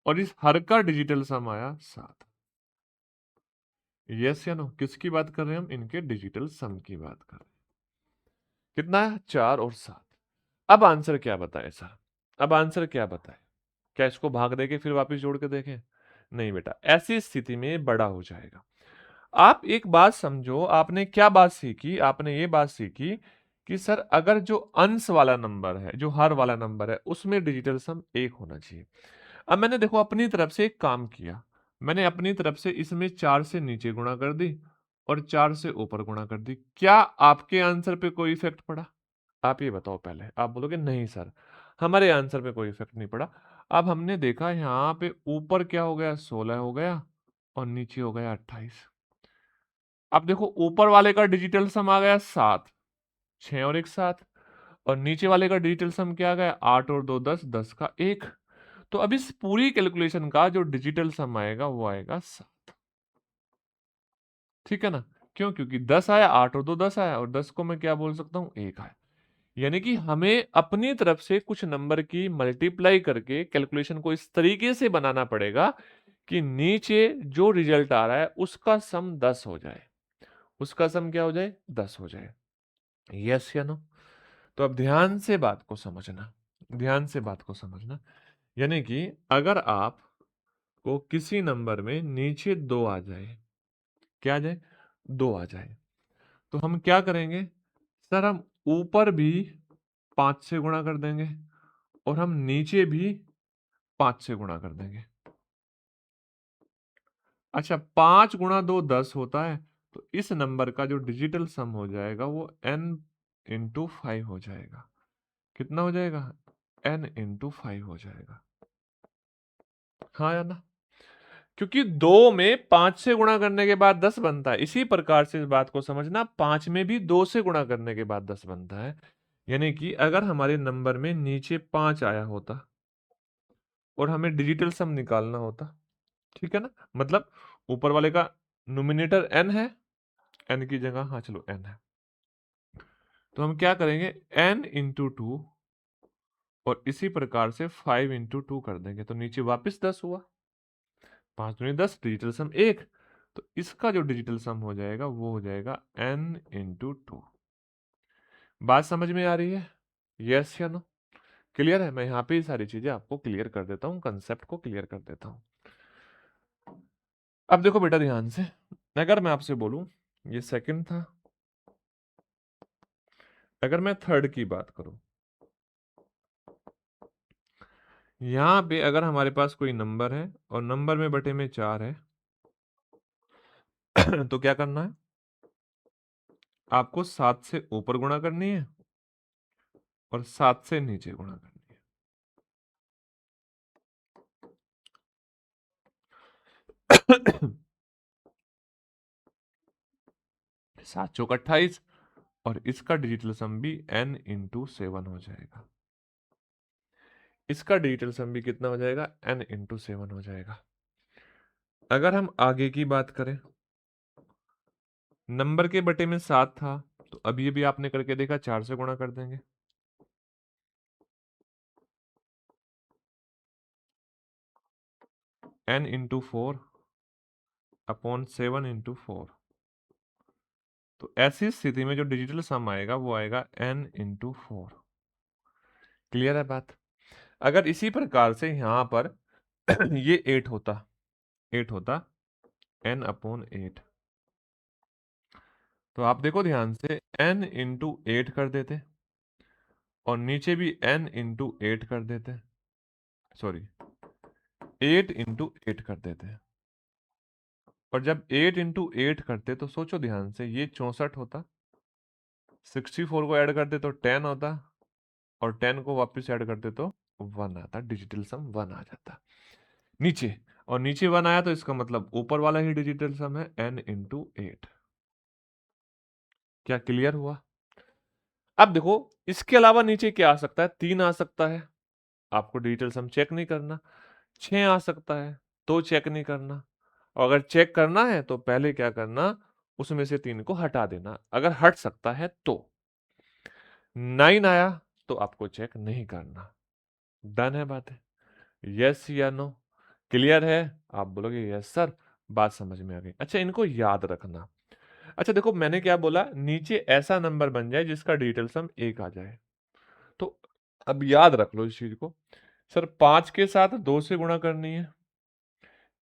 और इस हर का डिजिटल सम आया 7, यस या नो? किसकी बात कर रहे हैं हम? इनके डिजिटल सम की बात कर रहे हैं। कितना है? 4 और 7। अब आंसर क्या बताए सर? अब आंसर क्या बताए? क्या इसको भाग देके फिर वापस जोड़ के देखें? नहीं बेटा, ऐसी स्थिति में बड़ा हो जाएगा। आप एक बात समझो, आपने क्या बात सीखी? आपने ये बात सीखी कि सर अगर जो अंश वाला नंबर है, जो हर वाला नंबर है, उसमें डिजिटल सम 1 होना चाहिए। अब मैंने देखो अपनी तरफ से एक काम किया, मैंने अपनी तरफ से इसमें 4 से नीचे गुणा कर दी और 4 से ऊपर गुणा कर दी। क्या आपके आंसर पे कोई इफेक्ट पड़ा? आप ये बताओ पहले। आप बोलोगे नहीं सर, हमारे आंसर पे कोई इफेक्ट नहीं पड़ा। अब हमने देखा यहाँ पे ऊपर क्या हो गया, 16 हो गया और नीचे हो गया 28। अब देखो ऊपर वाले का डिजिटल सम आ गया 7, 6 और 1 7, और नीचे वाले का डिजिटल सम क्या आ गया, 8 और 2 10, 10 का 1। तो अब इस पूरी कैलकुलेशन का जो डिजिटल सम आएगा वो आएगा 7। ठीक है ना? क्यों? क्योंकि 10 आया, 8 और 2 10 आया, और 10 को मैं क्या बोल सकता हूँ, 1 आया। यानी कि हमें अपनी तरफ से कुछ नंबर की मल्टीप्लाई करके कैलकुलेशन को इस तरीके से बनाना पड़ेगा कि नीचे जो रिजल्ट आ रहा है उसका सम 10 हो जाए। उसका सम क्या हो जाए? 10 हो जाए। यस या नो? तो अब ध्यान से बात को समझना, ध्यान से बात को समझना। यानी कि अगर आप को किसी नंबर में नीचे 2 आ जाए, क्या आ जाए? 2 आ जाए, तो हम क्या करेंगे? सर हम ऊपर भी 5 से गुणा कर देंगे और हम नीचे भी 5 से गुणा कर देंगे। अच्छा, 5 गुणा 2 10 होता है, तो इस नंबर का जो डिजिटल सम हो जाएगा वो n इंटू 5 हो जाएगा। कितना हो जाएगा? n इंटू 5 हो जाएगा। हाँ या ना? क्योंकि 2 में 5 से गुणा करने के बाद 10 बनता है। इसी प्रकार से इस बात को समझना, 5 में भी 2 से गुणा करने के बाद 10 बनता है। यानी कि अगर हमारे नंबर में नीचे 5 आया होता और हमें डिजिटल सम निकालना होता, ठीक है ना? मतलब ऊपर वाले का नोमिनेटर n है, n की जगह, हाँ चलो n है, तो हम क्या करेंगे? n इंटू 2 और इसी प्रकार से 5 इंटू 2 कर देंगे, तो नीचे वापस 10 हुआ। 5 दूनी 10, डिजिटल सम 1। तो इसका जो डिजिटल सम हो जाएगा वो हो जाएगा n इंटू 2। बात समझ में आ रही है? यस या नो? क्लियर है? मैं यहाँ पे ही सारी चीजें आपको क्लियर कर देता हूँ, कंसेप्ट को क्लियर कर देता हूँ। अब देखो बेटा ध्यान से, अगर मैं आपसे बोलूं ये सेकंड था, अगर मैं थर्ड की बात करूं, यहाँ पे अगर हमारे पास कोई नंबर है और नंबर में बटे में 4 है तो क्या करना है? आपको 7 से ऊपर गुणा करनी है और 7 से नीचे गुणा करनी है। 7 चौक 28, और इसका डिजिटल सम भी n इंटू 7 हो जाएगा। इसका डिजिटल सम भी कितना हो जाएगा? n इंटू 7 हो जाएगा। अगर हम आगे की बात करें, नंबर के बटे में 7 था, तो अब ये भी आपने करके देखा, 4 से गुणा कर देंगे। n into 4 upon 7 into 4। तो ऐसी स्थिति में जो डिजिटल सम आएगा वो आएगा n इंटू 4। क्लियर है बात? अगर इसी प्रकार से यहां पर ये 8 होता, 8 होता n अपॉन 8, तो आप देखो ध्यान से, n इंटू 8 कर देते और नीचे भी n इंटू 8 कर देते, सॉरी 8 इंटू 8 कर देते। और जब 8 इंटू 8 करते तो सोचो ध्यान से, ये 64 होता, 64 को ऐड करते तो 10 होता, और 10 को वापस ऐड करते तो 1 आता, डिजिटल सम 1 आ जाता नीचे। और नीचे 1 आया तो इसका मतलब ऊपर वाला ही डिजिटल सम है n इंटू 8। क्या क्लियर हुआ? अब देखो इसके अलावा नीचे क्या आ सकता है, 3 आ सकता है, आपको डिजिटल सम चेक नहीं करना। 6 आ सकता है, तो चेक नहीं करना। और अगर चेक करना है तो पहले क्या करना, उसमें से 3 को हटा देना, अगर हट सकता है तो। 9 आया तो आपको चेक नहीं करना। डन है बातें? यस या नो? क्लियर है? आप बोलोगे यस सर, बात समझ में आ गई। अच्छा इनको याद रखना। अच्छा देखो मैंने क्या बोला, नीचे ऐसा नंबर बन जाए जिसका डिजिटल सम 1 आ जाए। तो अब याद रख लो इस चीज को। सर 5 के साथ 2 से गुणा करनी है,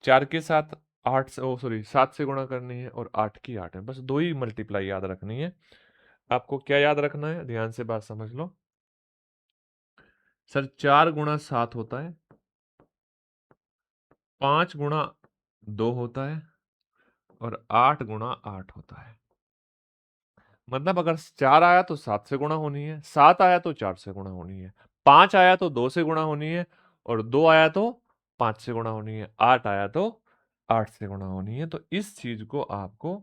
4 के साथ 8 से, ओ सॉरी 7 से गुणा करनी है, और 8 की 8 है। बस दो ही मल्टीप्लाई याद रखनी है। आपको क्या याद रखना है, ध्यान से बात समझ लो। सर 4 गुणा 7 होता है, 5 गुणा 2 होता है, और 8 गुणा 8 होता है। मतलब अगर 4 आया तो 7 से गुणा होनी है, 7 आया तो 4 से गुणा होनी है, 5 आया तो 2 से गुणा होनी है, और 2 आया तो 5 से गुणा होनी है, 8 आया तो 8 से गुणा होनी है। तो इस चीज को आपको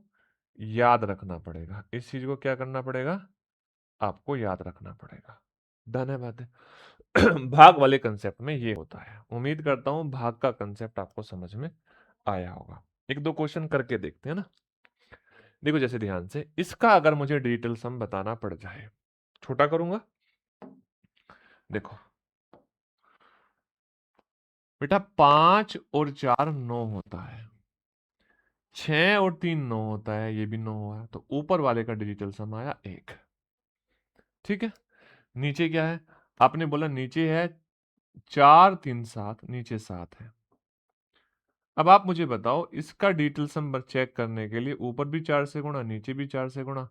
याद रखना पड़ेगा। इस चीज को क्या करना पड़ेगा, आपको याद रखना पड़ेगा। डन है बात है? भाग वाले कंसेप्ट में ये होता है। उम्मीद करता हूं भाग का कंसेप्ट आपको समझ में आया होगा। एक दो क्वेश्चन करके देखते हैं ना। देखो जैसे ध्यान से, इसका अगर मुझे डिजिटल सम बताना पड़ जाए, छोटा करूंगा। देखो बेटा 5 और 4 9 होता है, 6 और 3 9 होता है, ये भी 9 हुआ, तो ऊपर वाले का डिजिटल सम आया 1। ठीक है, नीचे क्या है, आपने बोला नीचे है 4 3 7, नीचे 7 है। अब आप मुझे बताओ इसका डिजिटल सम चेक करने के लिए ऊपर भी 4 से गुणा, नीचे भी 4 से गुणा,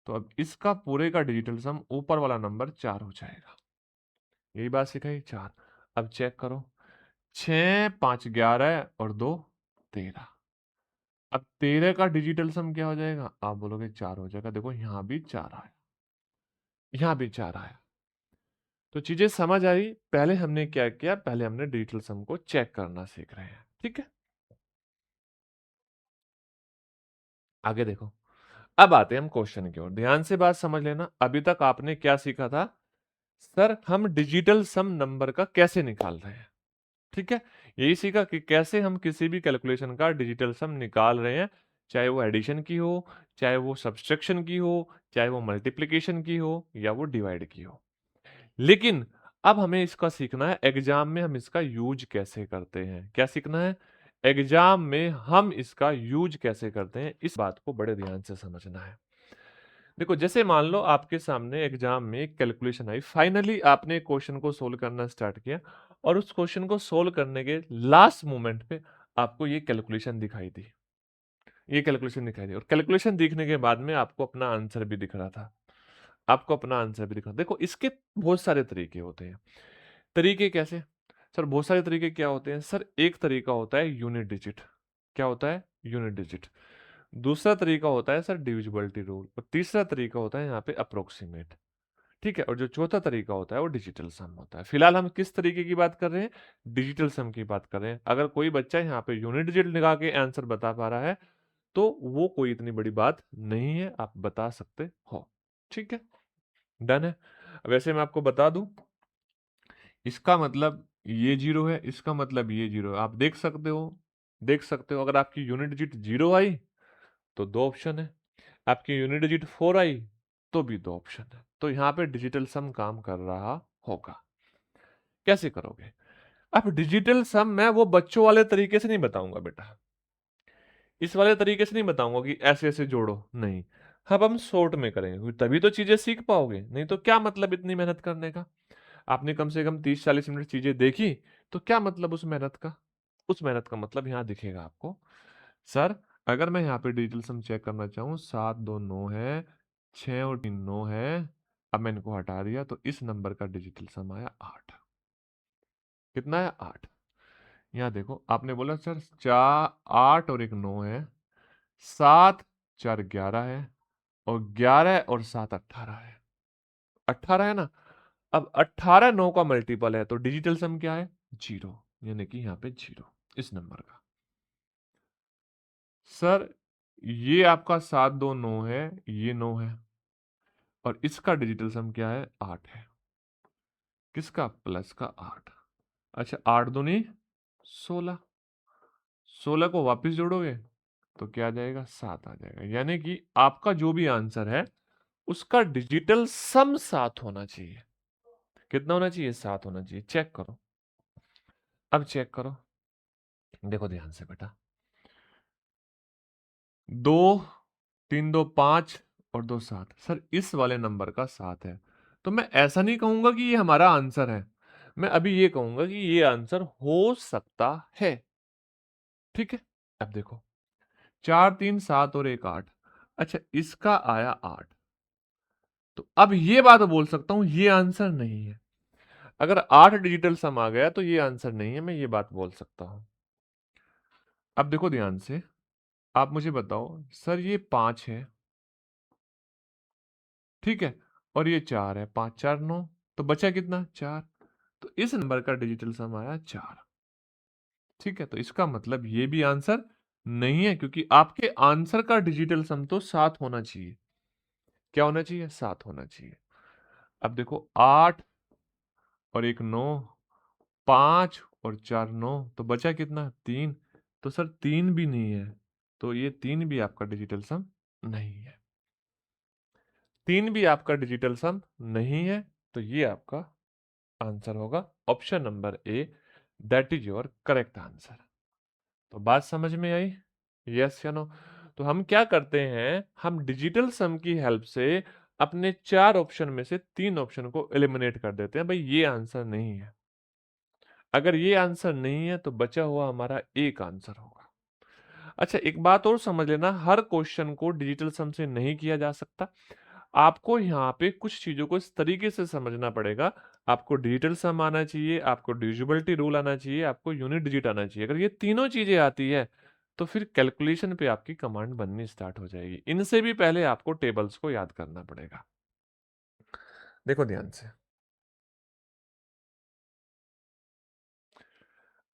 तो अब इसका पूरे का डिजिटल सम ऊपर वाला नंबर 4 हो जाएगा। यही बात सिखाई, 4। अब चेक करो, 6 5 11 और 2 13। अब 13 का डिजिटल सम क्या हो जाएगा, आप बोलोगे 4 हो जाएगा। देखो यहां भी 4 आया, यहां भी 4 आया। तो चीजें समझ आई। पहले हमने क्या किया, पहले हमने डिजिटल सम को चेक करना सीख रहे हैं। ठीक है, आगे देखो। अब आते हैं हम क्वेश्चन की ओर, ध्यान से बात समझ लेना। अभी तक आपने क्या सीखा था, सर हम डिजिटल सम नंबर का कैसे निकाल रहे हैं। ठीक है, यही सीखा कि कैसे हम किसी भी कैलकुलेशन का डिजिटल सम निकाल रहे हैं, चाहे वो एडिशन की हो, चाहे वो सब्सट्रैक्शन की हो, चाहे वो मल्टीप्लिकेशन की हो, या वो डिवाइड की हो। लेकिन अब हमें इसका सीखना है एग्जाम में हम इसका यूज कैसे करते हैं। क्या सीखना है, एग्जाम में हम इसका यूज कैसे करते हैं, इस बात को बड़े ध्यान से समझना है। देखो जैसे मान लो आपके सामने एग्जाम में एक कैलकुलेशन आई, फाइनली आपने क्वेश्चन को सोल्व करना स्टार्ट किया, और उस क्वेश्चन को सोल्व करने के लास्ट मोमेंट पे आपको ये कैलकुलेशन दिखाई दी, ये कैलकुलेशन दिखाई दी, और कैलकुलेशन दिखने के बाद में आपको अपना आंसर भी दिख रहा था, आपको अपना आंसर भी दिख रहा था। देखो इसके बहुत सारे तरीके होते हैं। तरीके कैसे, सर बहुत सारे तरीके क्या होते हैं, सर एक तरीका होता है यूनिट डिजिट। क्या होता है, यूनिट डिजिट। दूसरा तरीका होता है सर डिविजिबिलिटी रूल, और तीसरा तरीका होता है यहाँ पे अप्रोक्सीमेट। ठीक है, और जो चौथा तरीका होता है वो डिजिटल सम होता है। फिलहाल हम किस तरीके की बात कर रहे हैं, डिजिटल सम की बात कर रहे हैं। अगर कोई बच्चा यहाँ पे यूनिट डिजिट लगा के आंसर बता पा रहा है तो वो कोई इतनी बड़ी बात नहीं है, आप बता सकते हो। ठीक है, डन है। वैसे मैं आपको बता दूं, इसका मतलब ये जीरो है, इसका मतलब ये जीरो है। आप देख सकते हो, देख सकते हो। अगर आपकी यूनिट डिजिट जीरो आई तो दो ऑप्शन है, आपकी यूनिट डिजिट 4 आई तो भी दो ऑप्शन है। तो यहाँ पे डिजिटल सम काम कर रहा होगा। कैसे करोगे, अब डिजिटल सम मैं वो बच्चों वाले तरीके से नहीं बताऊंगा बेटा, इस वाले तरीके से नहीं बताऊंगा कि ऐसे ऐसे जोड़ो, नहीं। अब हम शॉर्ट में करेंगे, क्योंकि तभी तो चीजें सीख पाओगे, नहीं तो क्या मतलब इतनी मेहनत करने का। आपने कम से कम 30-40 मिनट चीजें देखी, तो क्या मतलब उस मेहनत का, उस मेहनत का मतलब यहाँ दिखेगा आपको। सर अगर मैं यहाँ पे डिजिटल सम चेक करना चाहूँ, 7 2 9 है, 6 और 3 9 है, अब मैं इनको हटा दिया तो इस नंबर का डिजिटल सम आया 8। कितना है, 8। यहाँ देखो आपने बोला सर 8 और एक 9 है, 7 4 11 है, और 11 और 7 18 है, 18 है ना। अब 18 9 का मल्टीपल है, तो डिजिटल सम क्या है, जीरो, यानी कि यहाँ पे जीरो इस नंबर का। सर ये आपका 7 2 9 है, ये 9 है, और इसका डिजिटल सम क्या है? 8 है। किसका? प्लस का 8। अच्छा, 8 दूनी 16। 16 को वापस जोड़ोगे तो क्या आ जाएगा? 7 आ जाएगा। यानी कि आपका जो भी आंसर है उसका डिजिटल सम 7 होना चाहिए। कितना होना चाहिए? 7 होना चाहिए। चेक करो, अब चेक करो, देखो ध्यान से बेटा। 2 3 2 5 और 2 7। सर इस वाले नंबर का 7 है, तो मैं ऐसा नहीं कहूंगा कि ये हमारा आंसर है। मैं अभी ये कहूंगा कि ये आंसर हो सकता है। ठीक है, अब देखो 4 3 7 और 1 8। अच्छा, इसका आया 8, तो अब ये बात बोल सकता हूं ये आंसर नहीं है। अगर 8 डिजिटल सम आ गया तो ये आंसर नहीं है, मैं ये बात बोल सकता हूं। अब देखो ध्यान से, आप मुझे बताओ सर ये 5 है, ठीक है, और ये 4 है, 5 4 9, तो बचा कितना? 4। तो इस नंबर का डिजिटल सम आया 4। ठीक है, तो इसका मतलब ये भी आंसर नहीं है, क्योंकि आपके आंसर का डिजिटल सम तो 7 होना चाहिए। क्या होना चाहिए? 7 होना चाहिए। अब देखो 8 और 1 9, 5 और 4 9, तो बचा कितना? 3। तो सर 3 भी नहीं है, तो ये 3 भी आपका डिजिटल सम नहीं है। 3 भी आपका डिजिटल सम नहीं है, तो ये आपका आंसर होगा option number A, that is your correct answer. तो बात समझ में आई? यस या नो? तो हम क्या करते हैं, हम डिजिटल सम की हेल्प से अपने 4 ऑप्शन में से 3 ऑप्शन को एलिमिनेट कर देते हैं। भाई ये आंसर नहीं है। अगर ये आंसर नहीं है तो बचा हुआ हमारा एक आंसर होगा। अच्छा, एक बात और समझ लेना, हर क्वेश्चन को डिजिटल सम से नहीं किया जा सकता। आपको यहाँ पे कुछ चीजों को इस तरीके से समझना पड़ेगा। आपको डिजिटल सम आना चाहिए, आपको डिविजिबिलिटी रूल आना चाहिए, आपको यूनिट डिजिट आना चाहिए। अगर ये तीनों चीजें आती है तो फिर कैलकुलेशन पे आपकी कमांड बननी स्टार्ट हो जाएगी। इनसे भी पहले आपको टेबल्स को याद करना पड़ेगा। देखो ध्यान से,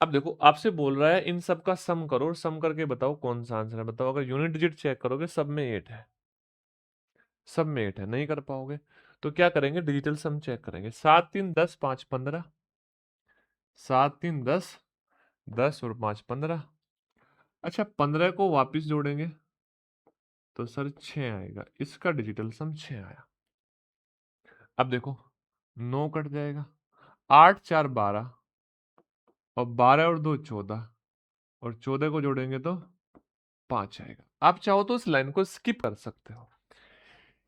अब देखो आपसे बोल रहा है इन सब का सम करो और सम करके बताओ कौन सा आंसर है। बताओ, अगर यूनिट डिजिट चेक करोगे सब में 8 है, सब में 8 है, नहीं कर पाओगे। तो क्या करेंगे? डिजिटल सम चेक करेंगे। 7 3 10 5 15, 7 3 10, 10 और 5 15। अच्छा, 15 को वापस जोड़ेंगे तो सर 6 आएगा। इसका डिजिटल सम 6 आया। अब देखो 9 कट जाएगा, 8 4 12, और 12 और 2 14, और 14 को जोड़ेंगे तो 5 आएगा। आप चाहो तो इस लाइन को स्किप कर सकते हो,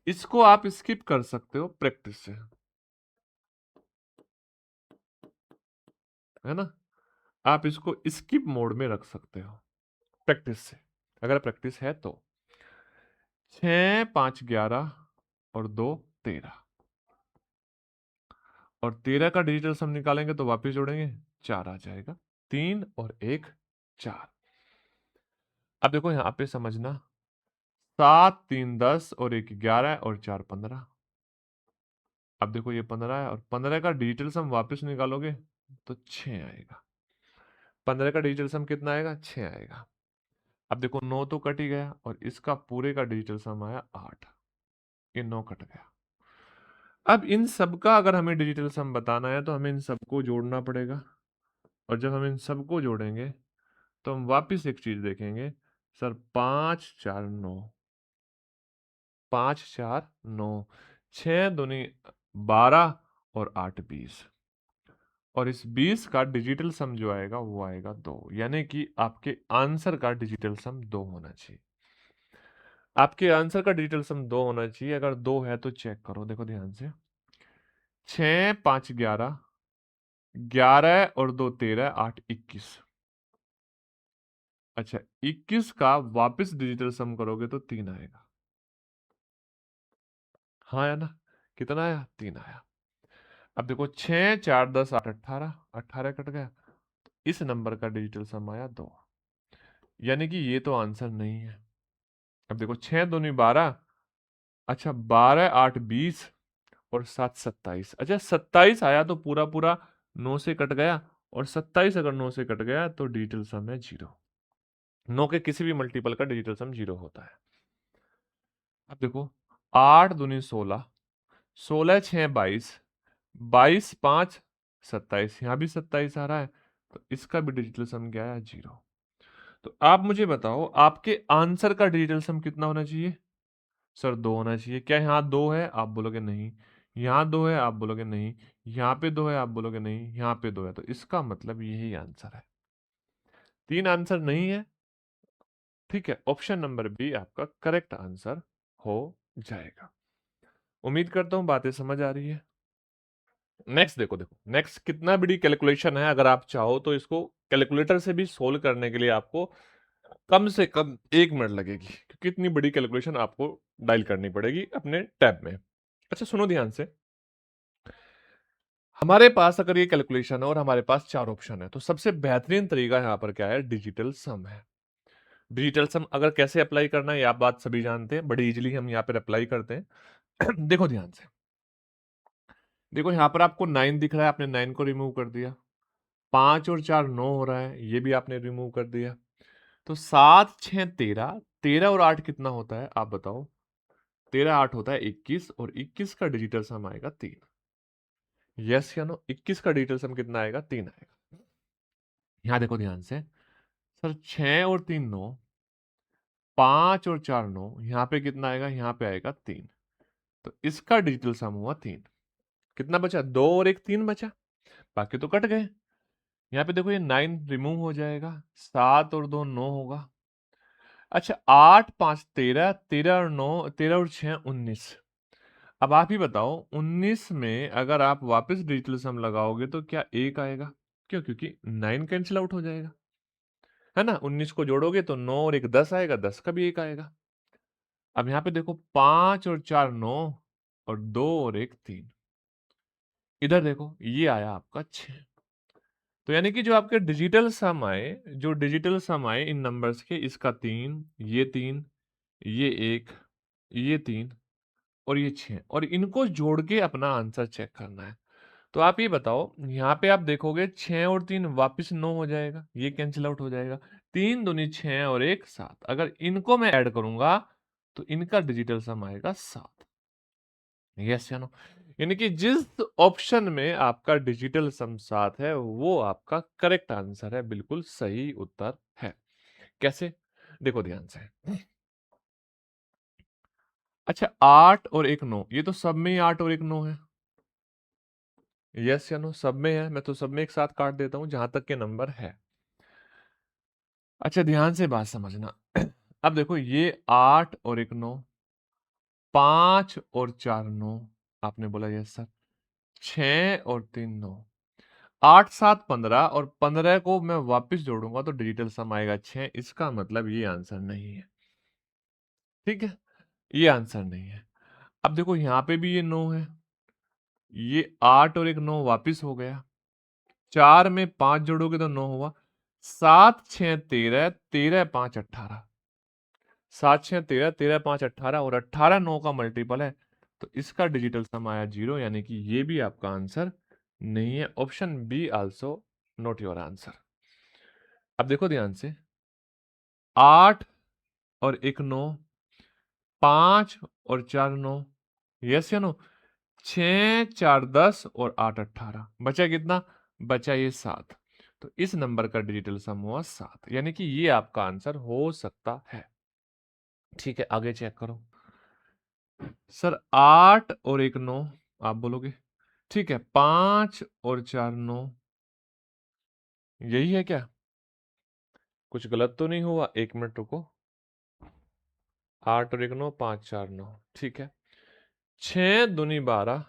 इसको आप स्किप कर सकते हो प्रैक्टिस से, है ना? आप इसको स्किप मोड में रख सकते हो प्रैक्टिस से, अगर प्रैक्टिस है तो। 6 5 11 और 2 13, और 13 का डिजिटल सम निकालेंगे तो वापस जोड़ेंगे 4 आ जाएगा। 3 और 1 4। अब देखो यहां पे समझना, 7 3 10 और 1 11 और 4 15। अब देखो ये 15 है, और 15 का डिजिटल सम वापस निकालोगे तो 6 आएगा। 15 का डिजिटल सम कितना आएगा? 6 आएगा। अब देखो 9 तो कट ही गया, और इसका पूरे का डिजिटल सम आया 8। ये 9 कट गया। अब इन सब का अगर हमें डिजिटल सम बताना है तो हमें इन सबको जोड़ना पड़ेगा, और जब हम इन सबको जोड़ेंगे तो हम वापस एक चीज देखेंगे, सर 5 4 9, 5 4 9, 6 दूनी 12 और 8 20, और इस 20 का डिजिटल सम जो आएगा वो आएगा 2। यानी कि आपके आंसर का डिजिटल सम 2 होना चाहिए। आपके आंसर का डिजिटल सम 2 होना चाहिए। अगर 2 है तो चेक करो, देखो ध्यान से। 6 5 11, 11 और 2 13, 8 21। अच्छा, 21 का वापस डिजिटल सम करोगे तो 3 आएगा। हाँ या ना? कितना आया? 3 आया। अब देखो 6 4 10 8 18, 18 कट गया, तो इस नंबर का डिजिटल सम आया 2। यानी कि ये तो आंसर नहीं है। अब देखो 6 दूनी 12, अच्छा 12 8 20 और 7 27। अच्छा 27 आया तो पूरा पूरा 9 से कट गया, और 27 अगर 9 से कट गया तो डिजिटल सम है 0। 9 के किसी भी मल्टीपल का डिजिटल सम 0 होता है। अब देखो 8 दूनी 16, 16 6 22, 22 5 27, यहाँ भी 27 आ रहा है, तो इसका भी डिजिटल सम क्या है? 0। तो आप मुझे बताओ आपके आंसर का डिजिटल सम कितना होना चाहिए? सर 2 होना चाहिए। क्या यहाँ 2 है? आप बोलोगे नहीं। यहाँ 2 है? आप बोलोगे नहीं। यहाँ पे 2 है? आप बोलोगे नहीं। यहाँ पे 2 है, तो इसका मतलब यही आंसर है। 3 आंसर नहीं है, ठीक है। ऑप्शन नंबर बी आपका करेक्ट आंसर हो जाएगा। उम्मीद करता हूँ बातें समझ आ रही है। नेक्स्ट देखो, नेक्स्ट कितना बड़ी कैलकुलेशन है, अगर आप चाहो तो इसको कैलकुलेटर से भी सोल्व करने के लिए आपको कम से कम 1 मिनट लगेगी, क्योंकि इतनी बड़ी कैलकुलेशन आपको डायल करनी पड़ेगी अपने टैब में। अच्छा सुनो ध्यान से, हमारे पास अगर ये कैलकुलेशन है और हमारे पास 4 ऑप्शन है, तो सबसे बेहतरीन तरीका यहाँ पर क्या है? डिजिटल सम है। डिजिटल सम अगर कैसे अप्लाई करना है, ये आप बात सभी जानते हैं, बड़ी इजीली हम यहाँ पर अप्लाई करते हैं। देखो ध्यान से, देखो यहाँ पर आपको 9 दिख रहा है, आपने 9 को रिमूव कर दिया। 5 और 4 9 हो रहा है, ये भी आपने रिमूव कर दिया। तो 7 6 13, 13 और 8 कितना होता है आप बताओ? 13 8 होता है 21, और 21 का डिजिटल सम आएगा 3। यस या नो? 21 का डिजिटल सम कितना आएगा? 3 आएगा। यहाँ देखो ध्यान से, सर 6 और 3 9, 5 और 4 9, यहाँ पे कितना आएगा? यहाँ पे आएगा 3। तो इसका डिजिटल सम हुआ 3। कितना बचा? 2 और 1 3 बचा, बाकी तो कट गए। यहाँ पे देखो ये 9 रिमूव हो जाएगा, 7 और 2 9 होगा। अच्छा 8 5 13, 13 और 9, 13 और 6 19। अब आप ही बताओ, 19 में अगर आप वापस डिजिटल सम लगाओगे तो क्या 1 आएगा? क्यों? क्योंकि 9 कैंसिल आउट हो जाएगा, है ना? 19 को जोड़ोगे तो 9 और 1 10 आएगा, 10 का भी 1 आएगा। अब यहाँ पे देखो 5 और 4 9, और 2 और 1 3। इधर देखो ये आया आपका 6। तो यानी कि जो आपके डिजिटल सम आए, जो डिजिटल सम आए इन नंबर्स के, इसका 3, ये 3, ये 1, ये 3 और ये 6, और इनको जोड़ के अपना आंसर चेक करना है। तो आप ये बताओ, यहाँ पे आप देखोगे 6 और 3 वापस 9 हो जाएगा, ये कैंसिल आउट हो जाएगा। 3 दूनी 6 और 1 7। अगर इनको मैं ऐड करूंगा तो इनका डिजिटल सम आएगा 7। यस या नो? यानी कि जिस ऑप्शन में आपका डिजिटल सम 7 है, वो आपका करेक्ट आंसर है, बिल्कुल सही उत्तर है। कैसे? देखो ध्यान से। अच्छा 8 और 1 9, ये तो सब में ही 8 और 1 9 है। यस या नो? सब में है, मैं तो सब में एक साथ काट देता हूं जहां तक के नंबर है। अच्छा ध्यान से बात समझना। अब देखो ये 8 और 1 9, 5 और 4 9, आपने बोला यस सर। 6 और 3 9, 8 7 15, और 15 को मैं वापस जोड़ूंगा तो डिजिटल सम आएगा 6। इसका मतलब ये आंसर नहीं है, ठीक है? ये आंसर नहीं है। अब देखो यहाँ पे भी ये 9 है, ये 8 और 1 9 वापिस हो गया। 4 में 5 जोड़ोगे तो 9 हुआ। 7 6 13, 13 5 18। 7 6 13, 13 5 18, और 18 9 का मल्टीपल है, तो इसका डिजिटल सम आया 0, यानी कि ये भी आपका आंसर नहीं है। Option be also not your answer. अब देखो ध्यान से, 8 और 1 9, 5 और 4 9, यस या नो? 6 4 10 और 8 18, बचा कितना? बचा ये 7। तो इस नंबर का डिजिटल सम हुआ 7, यानी कि ये आपका आंसर हो सकता है। ठीक है, आगे चेक करो। सर 8 और 1 9, आप बोलोगे ठीक है। 5 और 4 9, यही है क्या? कुछ गलत तो नहीं हुआ? 1 मिनट रुको। 8 और 1 9, 5 4 9, ठीक है। 6 दूनी 12,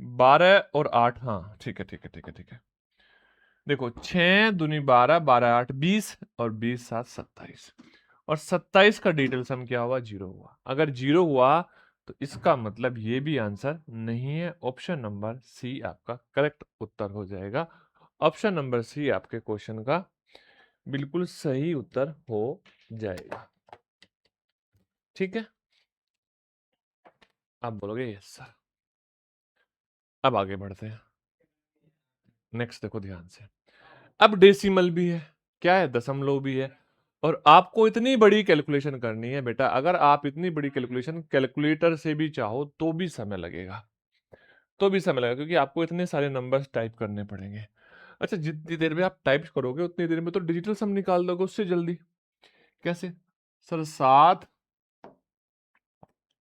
12 और 8, हाँ ठीक है ठीक है ठीक है ठीक है। देखो 6 दूनी 12, 12 8 20, और 20 7 27, और 27 का डिजिटल सम क्या हुआ? 0 हुआ। अगर 0 हुआ तो इसका मतलब ये भी आंसर नहीं है। ऑप्शन नंबर सी आपका करेक्ट उत्तर हो जाएगा। ऑप्शन नंबर सी आपके क्वेश्चन का बिल्कुल सही उत्तर हो जाएगा। ठीक है, आप बोलोगे यस सर। अब आगे बढ़ते हैं। नेक्स्ट देखो ध्यान से, अब डेसिमल भी है, क्या है? दशमलव भी है, और आपको इतनी बड़ी कैलकुलेशन करनी है बेटा, अगर आप इतनी बड़ी कैलकुलेशन कैलकुलेटर से भी चाहो तो भी समय लगेगा, क्योंकि आपको इतने सारे नंबर्स टाइप करने पड़ेंगे। अच्छा, जितनी देर में आप टाइप करोगे उतनी देर में तो डिजिटल सम निकाल दोगे उससे जल्दी। कैसे? सर 7,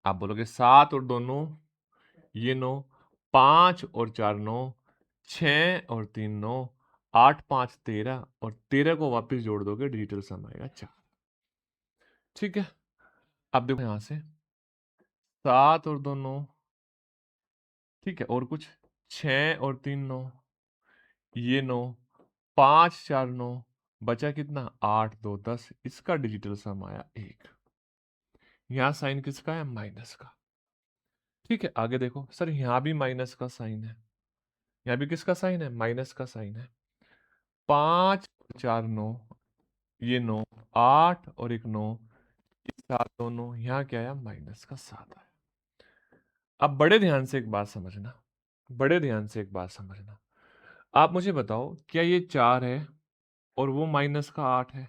आप बोलोगे 7 और 2 9, ये 9, 5 और 4 9, 6 और 3 9, 8 5 13 और 13 को वापस जोड़ दोगे डिजिटल सम आएगा 4। ठीक है, अब देखो यहां से 7 और 2 9, ठीक है, और कुछ 6 और 3 9, ये 9, 5 4 9, बचा कितना 8 2 10, इसका डिजिटल सम आया 1। यहां साइन किसका है? माइनस का। ठीक है, आगे देखो सर, यहां भी माइनस का साइन है, यहां भी किसका साइन है? माइनस का साइन है। 5 4 9, ये 9, 8 और एक 9, 7 दोनों, यहाँ क्या आया? माइनस का 7 आया। अब बड़े ध्यान से एक बात समझना, बड़े ध्यान से एक बात समझना। आप मुझे बताओ, क्या ये 4 है और वो माइनस का 8 है,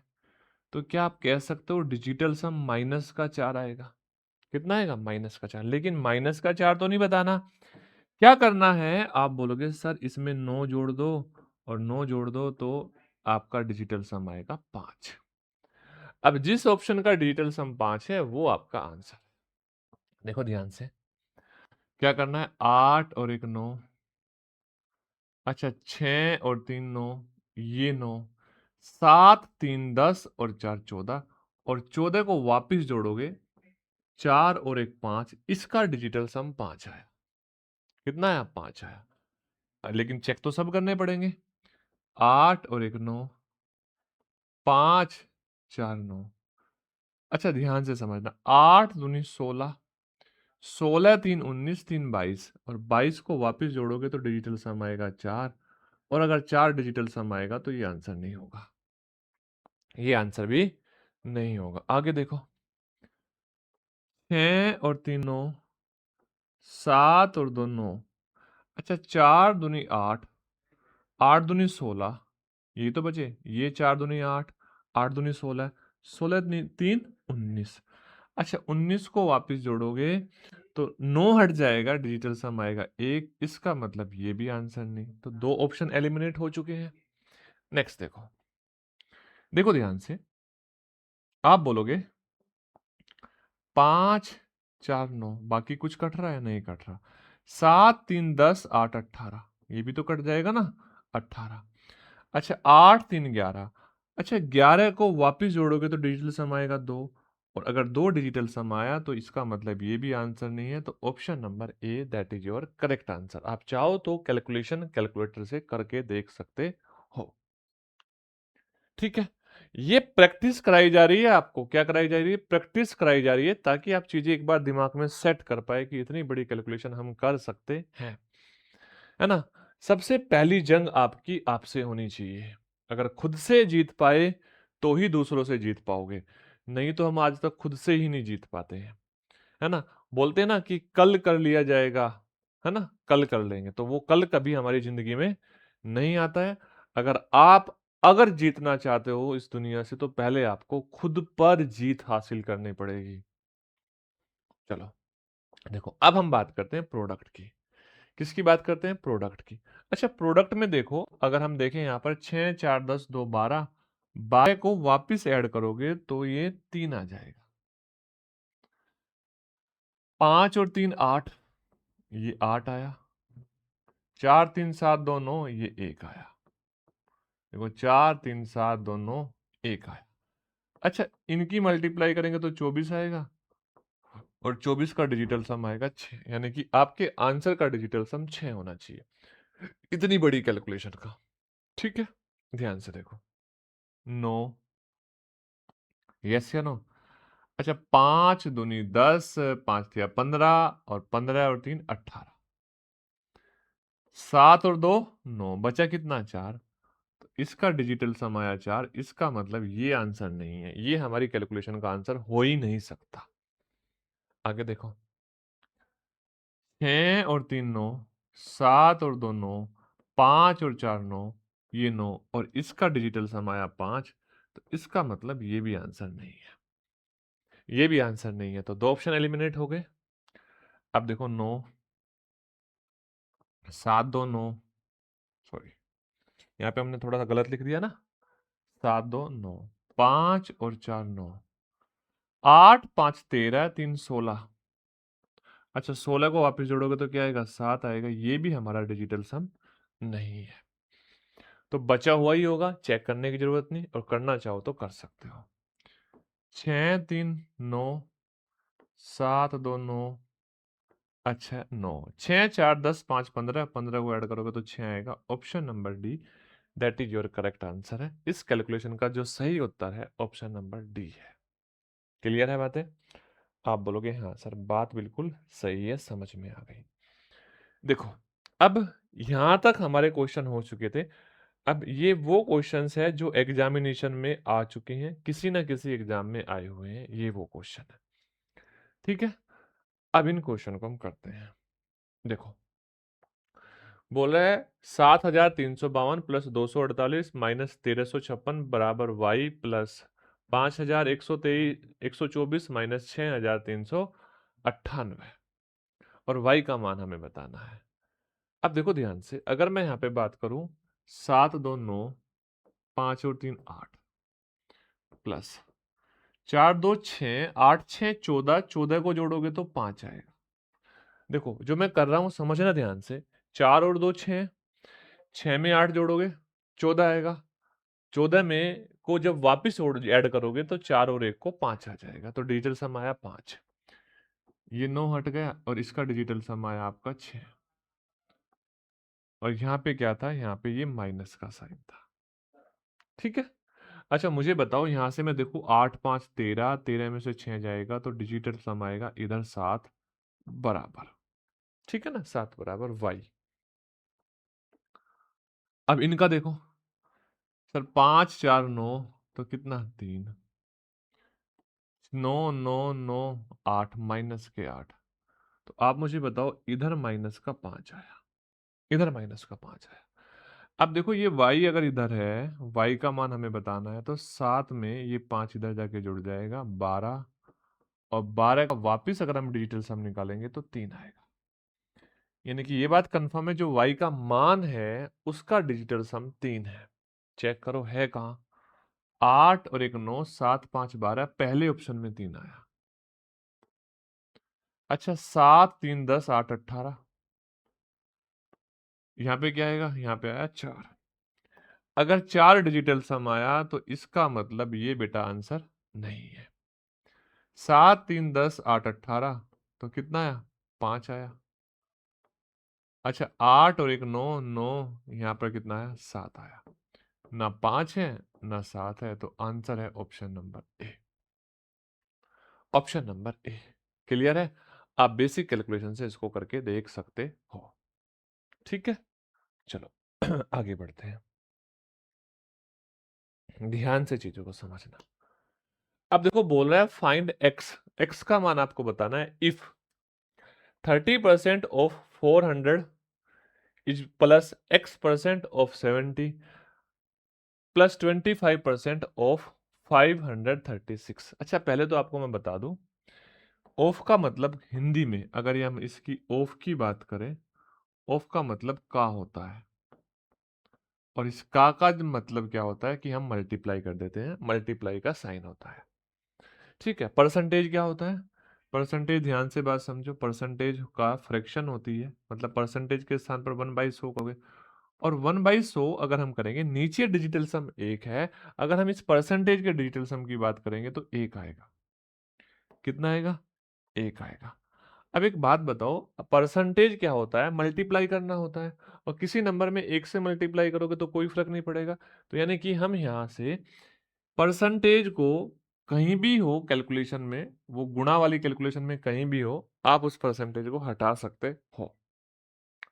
तो क्या आप कह सकते हो डिजिटल सम माइनस का 4 आएगा? कितना आएगा? माइनस का 4। लेकिन माइनस का 4 तो नहीं बताना, क्या करना है? आप बोलोगे सर इसमें 9 जोड़ दो और 9 जोड़ दो तो आपका डिजिटल सम आएगा 5। अब जिस ऑप्शन का डिजिटल सम 5 है वो आपका आंसर है। देखो ध्यान से, क्या करना है? 8 और एक 9, अच्छा 6 और 3 9, ये 9, 7 3 10 और 4 14, और 14 को वापस जोड़ोगे 4 और एक 5, इसका डिजिटल सम 5 आया। कितना आया? 5 आया। लेकिन चेक तो सब करने पड़ेंगे। 8 और एक 9, 5 4 9, अच्छा ध्यान से समझना, 8 दूनी 16, 16 3 19, 3 22, और 22 को वापस जोड़ोगे तो डिजिटल सम आएगा 4, और अगर 4 डिजिटल सम आएगा तो ये आंसर नहीं होगा, ये आंसर भी नहीं होगा। आगे देखो, 6 और 3 9, 7 और 2 9, अच्छा 4 दूनी 8, 8 दूनी 16, ये तो बचे, ये 4 दूनी 8, 8 दूनी 16, 16 3 19, अच्छा 19 को वापस जोड़ोगे तो 9 हट जाएगा, डिजिटल सम आएगा 1, इसका मतलब ये भी आंसर नहीं, तो दो ऑप्शन एलिमिनेट हो चुके हैं। नेक्स्ट देखो, देखो ध्यान से, आप बोलोगे 5 4 9, बाकी कुछ कट रहा है? नहीं कट रहा। 7 3 10 8 18, ये भी तो कट जाएगा ना, 18, अच्छा 8 3 11, अच्छा 11 को वापस जोड़ोगे तो डिजिटल सम आएगा 2, और अगर 2 डिजिटल सम आया तो इसका मतलब ये भी आंसर नहीं है, तो option number A that is your correct answer. आप चाहो तो कैलकुलेशन कैलकुलेटर से करके देख सकते हो। ठीक है, ये प्रैक्टिस कराई जा रही है आपको, क्या कराई जा रही है? प्रैक्टिस कराई जा रही है, ताकि आप चीजें एक बार दिमाग में सेट कर पाए कि इतनी बड़ी कैलकुलेशन हम कर सकते हैं, है ना? सबसे पहली जंग आपकी आपसे होनी चाहिए। अगर खुद से जीत पाए तो ही दूसरों से जीत पाओगे, नहीं तो हम आज तक खुद से ही नहीं जीत पाते हैं, है ना? बोलते हैं ना कि कल कर लिया जाएगा, है ना? कल कर लेंगे, तो वो कल कभी हमारी जिंदगी में नहीं आता है। अगर जीतना चाहते हो इस दुनिया से, तो पहले आपको खुद पर जीत हासिल करनी पड़ेगी। चलो देखो, अब हम बात करते हैं प्रोडक्ट की। किसकी बात करते हैं? प्रोडक्ट की। अच्छा, प्रोडक्ट में देखो, अगर हम देखें यहाँ पर 6 4 10 2 12, 12 को वापस ऐड करोगे तो ये 3 आ जाएगा। 5 और 3 8, ये 8 आया। 4 3 7 2 9, ये 1 आया। देखो 4 3 7 2 9, 1 आया। अच्छा, इनकी मल्टीप्लाई करेंगे तो 24 आएगा, और 24 का डिजिटल सम आएगा 6, यानी कि आपके आंसर का डिजिटल सम 6 होना चाहिए इतनी बड़ी कैलकुलेशन का। ठीक है, ध्यान से देखो, 9, यस या नो? अच्छा 5 दूनी 10, 5 तिया 15, और 15 और 3 18, 7 और 2 9, बचा कितना? 4, तो इसका डिजिटल सम आया 4, इसका मतलब ये आंसर नहीं है, ये हमारी कैलकुलेशन का आंसर हो ही नहीं सकता। आगे देखो, 6 और 3 9, 7 और 2 9, 5 और 4 9, ये 9, और इसका डिजिटल सम आया 5, तो इसका मतलब ये भी आंसर नहीं है, ये भी आंसर नहीं है, तो दो ऑप्शन एलिमिनेट हो गए। अब देखो 9, 7 2 9, सॉरी यहाँ पे हमने थोड़ा सा गलत लिख दिया ना, 7 2 9, 5 और 4 9, 8 5 13, 3 16। अच्छा 16 को वापस जोड़ोगे तो क्या आएगा, 7 आएगा, ये भी हमारा डिजिटल सम नहीं है। तो बचा हुआ ही होगा, चेक करने की जरूरत नहीं, और करना चाहो तो कर सकते हो। 6 3 9, 7 2 9, अच्छा 9, 6 4 10 5 15, 15 को ऐड करोगे तो 6 आएगा। Option number D that is your correct answer है। इस कैलकुलेशन का जो सही उत्तर है ऑप्शन नंबर डी है। क्लियर है बातें? आप बोलोगे हाँ सर बात बिल्कुल सही है, समझ में आ गई। देखो अब यहां तक हमारे क्वेश्चन हो चुके थे। अब ये वो क्वेश्चंस है जो एग्जामिनेशन में आ चुके हैं, किसी ना किसी एग्जाम में आए हुए हैं, ये वो क्वेश्चन है। ठीक है, अब इन क्वेश्चन को हम करते हैं। देखो बोला है 7,352 प्लस 248 माइनस 1,356 बराबर वाई प्लस 5,124 माइनस 6,398, और वाई का मान हमें बताना है। अब देखो ध्यान से, अगर मैं यहाँ पे बात करूं 7 2 9, 5 और 3 8 प्लस 4 2 6, 8 6 14, 14 को जोड़ोगे तो 5 आएगा। देखो जो मैं कर रहा हूं समझना ध्यान से, 4 और 2 6, 6 में 8 जोड़ोगे 14 आएगा, 14 में को जब वापस ऐड करोगे तो 4 और 1 को 5 आ जाएगा, तो डिजिटल सम आया 5। ये 9 हट गया और इसका डिजिटल सम आया आपका 6। और यहाँ पे क्या था, यहाँ पे ये माइनस का साइन था। ठीक है, अच्छा मुझे बताओ यहाँ से मैं देखूँ 8 5 13, 13 में से 6 जाएगा तो डिजिटल सम आएगा इधर 7 बराबर, ठीक है ना, 7 बराबर वाई। अब इनका देखो सर, 5 4 9 तो कितना 3, 9 9 9 8 माइनस के 8। तो आप मुझे बताओ इधर माइनस का 5 आया, इधर माइनस का 5 आया। अब देखो ये y अगर इधर है, y का मान हमें बताना है, तो 7 में ये 5 इधर जाके जुड़ जाएगा 12, और 12 का वापिस अगर हम डिजिटल सम निकालेंगे तो 3 आएगा। यानी कि ये बात कंफर्म है, जो y का मान है उसका डिजिटल सम 3 है। चेक करो है कहाँ, 8 और 1 9, 7 5 12, पहले ऑप्शन में 3 आया। अच्छा 7 3 10 8 18, यहाँ पे क्या आएगा, यहाँ पे आया 4। अगर 4 डिजिटल सम आया तो इसका मतलब ये बेटा आंसर नहीं है। 7 3 10 8 18, तो कितना आया, 5 आया। अच्छा 8 और 1 9 9, यहाँ पर कितना आया, 7 आया। ना 5 है ना 7 है, तो आंसर है option number A, option number A. Clear है? आप बेसिक कैलकुलेशन से इसको करके देख सकते हो। ठीक है, चलो आगे बढ़ते हैं, ध्यान से चीजों को समझना। अब देखो बोल रहा है फाइंड एक्स, एक्स का मान आपको बताना है। If 30% of 400 is plus x% of 70 plus 25% of 536। अच्छा पहले तो आपको मैं बता दूं, ऑफ का मतलब हिंदी में अगर ये हम इसकी ऑफ की बात करें, ऑफ का मतलब का होता है, और इस का मतलब क्या होता है कि हम मल्टीप्लाई कर देते हैं, मल्टीप्लाई का साइन होता है। ठीक है, परसेंटेज क्या होता है, परसेंटेज ध्यान से बात समझो, परसेंटेज का फ्रैक्शन होती है, मतलब परसेंटेज के स्थान पर 1/100 करोगे, और 1/100 अगर हम करेंगे, नीचे डिजिटल सम 1 है, अगर हम इस परसेंटेज के डिजिटल सम की बात करेंगे तो 1 आएगा। कितना आएगा, 1 आएगा। अब एक बात बताओ, परसेंटेज क्या होता है, मल्टीप्लाई करना होता है, और किसी नंबर में 1 से मल्टीप्लाई करोगे तो कोई फर्क नहीं पड़ेगा। तो यानी कि हम यहाँ से परसेंटेज को कहीं भी हो कैलकुलेशन में, वो गुणा वाली कैलकुलेशन में कहीं भी हो, आप उस परसेंटेज को हटा सकते हो,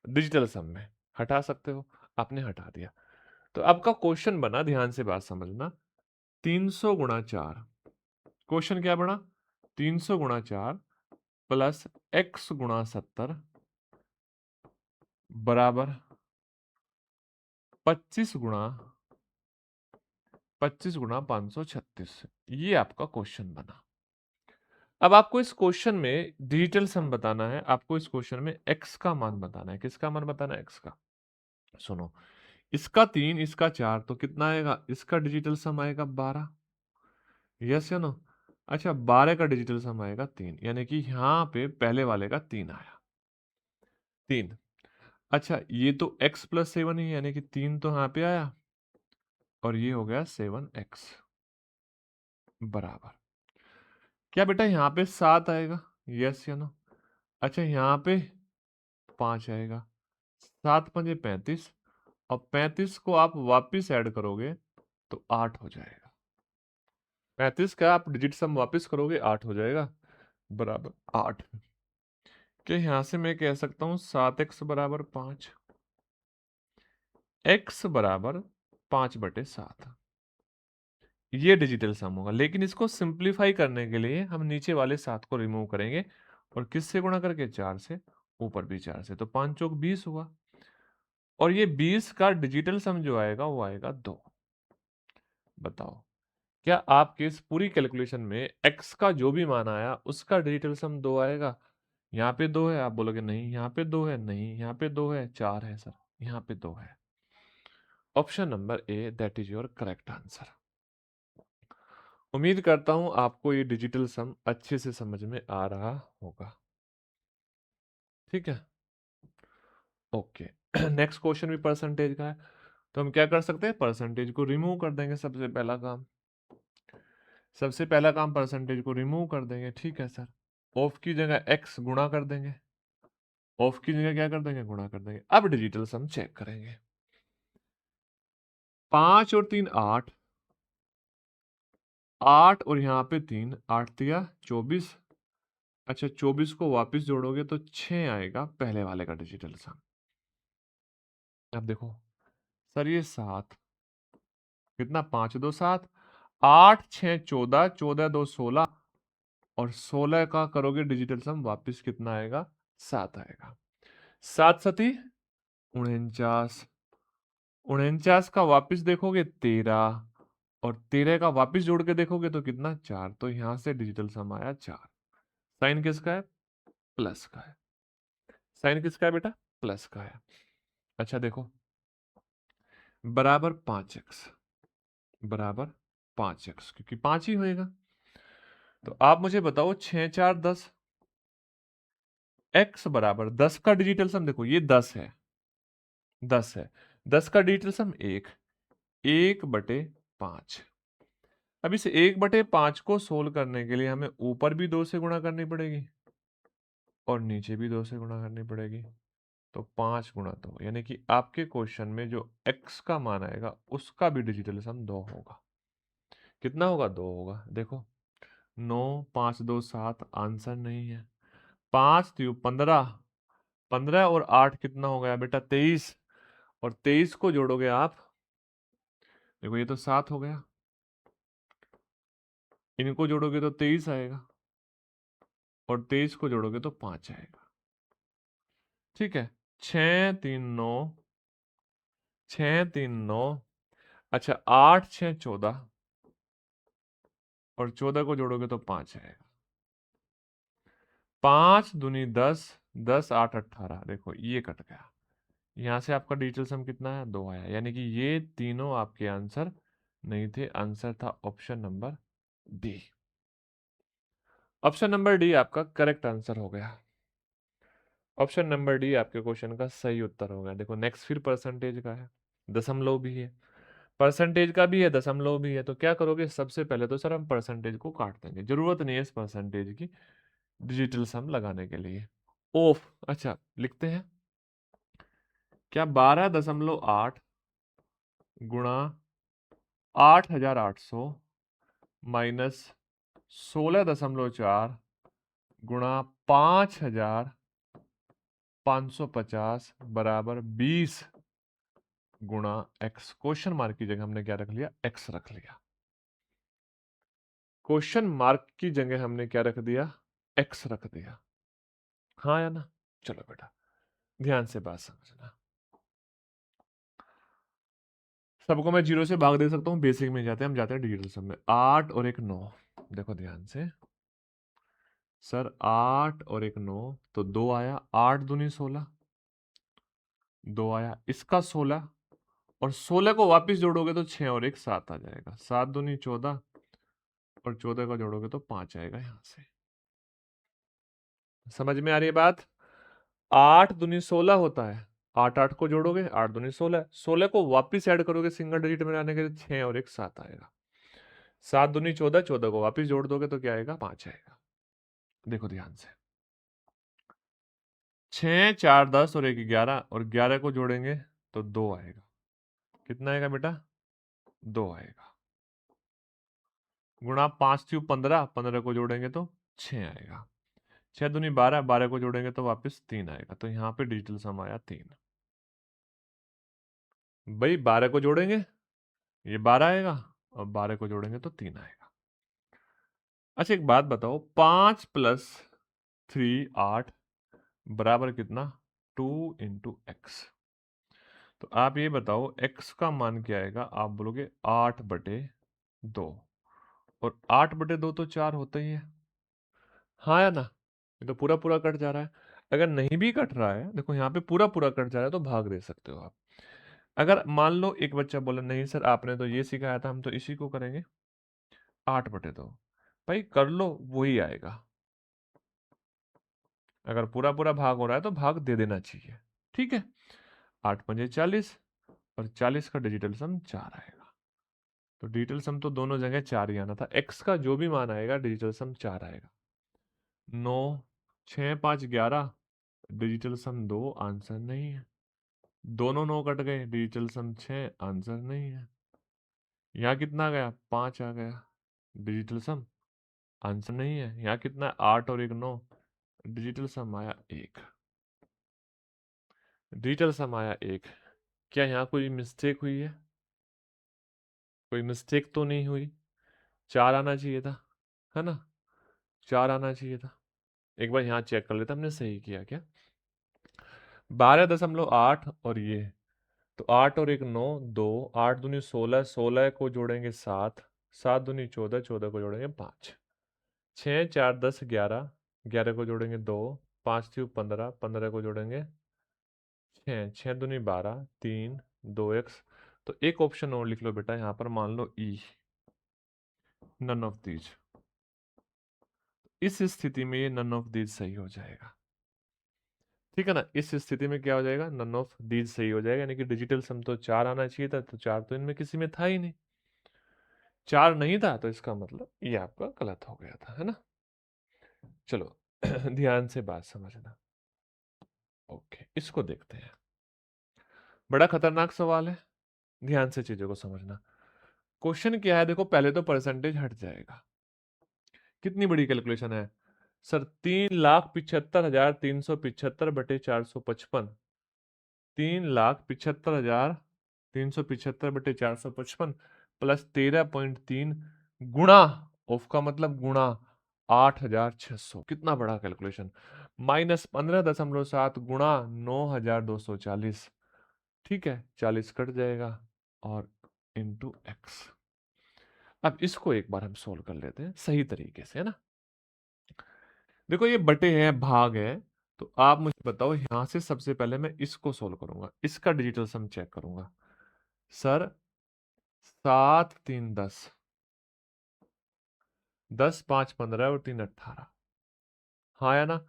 डिजिटल सम में हटा सकते हो, आपने हटा दिया। तो आपका क्वेश्चन बना, ध्यान से बात समझना, 300 गुणा 4, क्वेश्चन क्या बना, 300 गुणा 4 प्लस x गुणा 70 बराबर 25 गुणा 25 गुणा 536, ये आपका क्वेश्चन बना। अब आपको इस क्वेश्चन में डिजिटल सम बताना है, आपको इस क्वेश्चन में x का मान बताना है। किसका मान बताना है? x का। सुनो, इसका 3, इसका 4, तो कितना आएगा? इसका डिजिटल सम आएगा 12। यस या नो? अच्छा, 12 का डिजिटल सम आएगा 3, यानी कि यहाँ पे पहले वाले का 3 आया। 3। अच्छा, ये तो x प्लस 7 ही है, यानी कि 3 तो यहाँ पे आया और ये हो गया 7x बराबर। क्या बेटा यहाँ पे 7 आएगा? यस या नो? अच्छा, यहाँ पे 5 आएगा। 7 पंजे 35 और 35 को आप वापिस ऐड करोगे तो 8 हो जाएगा। 35 का आप डिजिट सम वापिस करोगे 8 हो जाएगा बराबर 8। क्या यहां से मैं कह सकता हूं 7x बराबर 5, x बराबर 5/7, ये डिजिटल सम होगा। लेकिन इसको सिंप्लीफाई करने के लिए हम नीचे वाले 7 को रिमूव करेंगे और किससे गुणा करके? 4 से, ऊपर भी 4 से, तो 5 चौक 20 हुआ और ये 20 का डिजिटल सम जो आएगा वो आएगा 2। बताओ, क्या आपके इस पूरी कैलकुलेशन में x का जो भी मान आया उसका डिजिटल सम 2 आएगा? यहाँ पे 2 है, आप बोलोगे नहीं। यहाँ पे 2 है, नहीं। यहाँ पे 2 है, 4 है सर। यहाँ पे 2 है। Option number A, that is your correct answer. उम्मीद करता हूं आपको ये डिजिटल सम अच्छे से समझ में आ रहा होगा। ठीक है, ओके। नेक्स्ट क्वेश्चन भी परसेंटेज का है, तो हम क्या कर सकते हैं? परसेंटेज को रिमूव कर देंगे। सबसे पहला काम परसेंटेज को रिमूव कर देंगे। ठीक है सर, ऑफ की जगह x गुणा कर देंगे, ऑफ की जगह क्या कर देंगे? गुणा कर देंगे। अब डिजिटल सम चेक करेंगे। 5 और 3 8, 8 और यहाँ पे 3, 8 तिया 24। अच्छा, 24 को वापस जोड़ोगे तो 6 आएगा पहले वाले का डिजिटल सम। अब देखो सर, ये 7 कितना? 5 2 7, 8 6 14, 14 2 16 और 16 का करोगे डिजिटल सम वापस कितना आएगा? 7 आएगा। 7 सती 49, 49 का वापस देखोगे 13 और 13 का वापस जोड़ के देखोगे तो कितना? 4। तो यहां से डिजिटल सम आया 4। साइन किसका है? प्लस का है। साइन किसका है बेटा? प्लस का है। अच्छा देखो, बराबर 5x, बराबर 5x, क्योंकि 5 ही होएगा। तो आप मुझे बताओ 6 4 10, x बराबर 10 का डिजिटल सम देखो, ये 10 है, 10 है। 10 का डिजिटल सम 1, 1/5। अब इस 1/5 को सोल्व करने के लिए हमें ऊपर भी 2 से गुणा करनी पड़ेगी और नीचे भी 2 से गुणा करनी पड़ेगी। तो 5 गुणा 2, यानी कि आपके क्वेश्चन में जो x का मान आएगा उसका भी डिजिटल सम 2 होगा। कितना होगा? 2 होगा। देखो 9 5 2 7, आंसर नहीं है। 5 3 15, 15 और 8 कितना हो गया बेटा? 23 और 23 को जोड़ोगे आप, देखो ये तो 7 हो गया, इनको जोड़ोगे तो 23 आएगा और 23 को जोड़ोगे तो 5 आएगा। ठीक है, 6 3 9, 6 3 9। अच्छा, 8 6 14 और 14 को जोड़ोगे तो 5 आएगा। 5 दूनी 10, 10 8 18, देखो ये कट गया। यहां से आपका डिजिटल सम कितना है? 2 आया, यानी कि ये तीनों आपके आंसर नहीं थे। आंसर था option number D. Option number D आपका करेक्ट आंसर हो गया। ऑप्शन नंबर डी आपके क्वेश्चन का सही उत्तर हो गया। देखो नेक्स्ट फिर परसेंटेज का है, दशमलव भी है, परसेंटेज का भी है, दशमलव भी है। तो क्या करोगे? सबसे पहले तो सर हम परसेंटेज को काट देंगे, जरूरत नहीं है इस परसेंटेज की डिजिटल सम लगाने के लिए। ओफ, अच्छा लिखते हैं, क्या 12.8 गुणा 8,800 माइनस 16.4 गुणा 5,550 बराबर 20 गुणा x? क्वेश्चन मार्क की जगह हमने क्या रख लिया? x रख लिया। क्वेश्चन मार्क की जगह हमने क्या रख दिया? x रख दिया। हाँ या ना? चलो बेटा ध्यान से बात समझना। सबको मैं 0 से भाग दे सकता हूँ, बेसिक में जाते हैं, हम जाते हैं डिजिटल सम में। 8 और एक 9, देखो ध्यान से सर, 8 और एक 9 तो 2 आया, 8 दूनी 16, 2 आया, इसका 16 और 16 को वापस जोड़ोगे तो 6 और एक 7 आ जाएगा, 7 दूनी 14 और 14 को जोड़ोगे तो 5 आएगा यहां से। समझ में आ रही है बात? 8 दूनी 16 होता है, 8 8 को जोड़ोगे 8 दूनी 16, 16 को वापस ऐड करोगे सिंगल डिजिट में आने के लिए 6 और एक 7 आएगा, 7 दूनी 14, 14 को वापस जोड़ दोगे तो क्या आएगा, 5 आएगा। देखो ध्यान से, 6 4 10 और 1 11 और 11 को जोड़ेंगे तो 2 आएगा, कितना आएगा बेटा, 2 आएगा, गुणा 5 3 15, 15 को जोड़ेंगे तो 6 आएगा, 6 दूनी 12, 12 को जोड़ेंगे तो वापस 3 आएगा, तो यहाँ पे डिजिटल सम आया 3। भाई 12 को जोड़ेंगे ये 12 आएगा और 12 को जोड़ेंगे तो 3 आएगा। अच्छा एक बात बताओ, 5 प्लस 3 8 बराबर कितना, 2 इंटू एक्स। तो आप ये बताओ x का मान क्या आएगा, आप बोलोगे 8/2, और 8/2 तो 4 होता ही है, हाँ या ना? ये तो पूरा पूरा कट जा रहा है। अगर नहीं भी कट रहा है, देखो यहाँ पे पूरा पूरा कट जा रहा है तो भाग दे सकते हो आप। अगर मान लो एक बच्चा बोला नहीं सर आपने तो ये सिखाया था, हम तो इसी को करेंगे, 8/2, भाई कर लो वही आएगा। अगर पूरा पूरा भाग हो रहा है तो भाग दे देना चाहिए, ठीक है। 8 पंजे 40 और 40 का डिजिटल सम 4 आएगा, तो डिजिटल सम तो दोनों जगह 4 ही आना था, x का जो भी मान आएगा डिजिटल सम 4 आएगा। 9 6 5 11 डिजिटल सम 2, आंसर नहीं है। दोनों 9 कट गए, डिजिटल सम 6, आंसर नहीं है। यहाँ कितना आ गया, 5 आ गया, डिजिटल सम आंसर नहीं है। यहाँ कितना, 8 और एक 9, डिजिटल सम आया 1, डिजिटल सम आया 1। क्या यहाँ कोई मिस्टेक हुई कोई मिस्टेक तो नहीं हुई? 4 आना चाहिए था, है ना, 4 आना चाहिए था। एक बार यहाँ चेक कर लेते हमने सही किया क्या। 12.8 और ये, तो 8 और एक 9, 2, 8 दूनी 16, 16 को जोड़ेंगे 7, 7 दूनी 14, 14 को जोड़ेंगे 5, 6 4 10 11, 11 को जोड़ेंगे 2, 5 3 15, 15 को जोड़ेंगे 6, 6 दूनी 12, 3 2x। तो एक ऑप्शन और लिख लो बेटा यहाँ पर, मान लो ई, नन ऑफ दीज। इस स्थिति में ये नन ऑफ दीज सही हो जाएगा, ठीक है ना। इस स्थिति में क्या हो जाएगा, नन ऑफ दीज सही हो जाएगा, यानी कि डिजिटल सम तो 4 आना चाहिए था, तो 4 तो इनमें किसी में था ही नहीं, 4 नहीं था, तो इसका मतलब ये आपका गलत हो गया था, है ना। चलो ध्यान से बात समझना। ओके, इसको देखते हैं, बड़ा खतरनाक सवाल है, ध्यान से चीजों को समझना। क्वेश्चन क्या है, देखो पहले तो परसेंटेज हट जाएगा। कितनी बड़ी कैलकुलेशन है सर, 3,75,375/455, 3,75,375/455 प्लस 13.3 गुणा, ऑफ का मतलब गुणा 8,600, कितना बड़ा कैलकुलेशन, माइनस 15.7 गुणा 9,240, ठीक है, 40 कट जाएगा और इंटू एक्स। अब इसको एक बार हम सोल्व कर लेते हैं सही तरीके से, है ना। देखो ये बटे हैं, भाग है, तो आप मुझे बताओ यहां से सबसे पहले मैं इसको सोल्व करूंगा, इसका डिजिटल सम चेक करूंगा। सर 7 3 10, 10 5 15 और 3 18, हाँ या ना।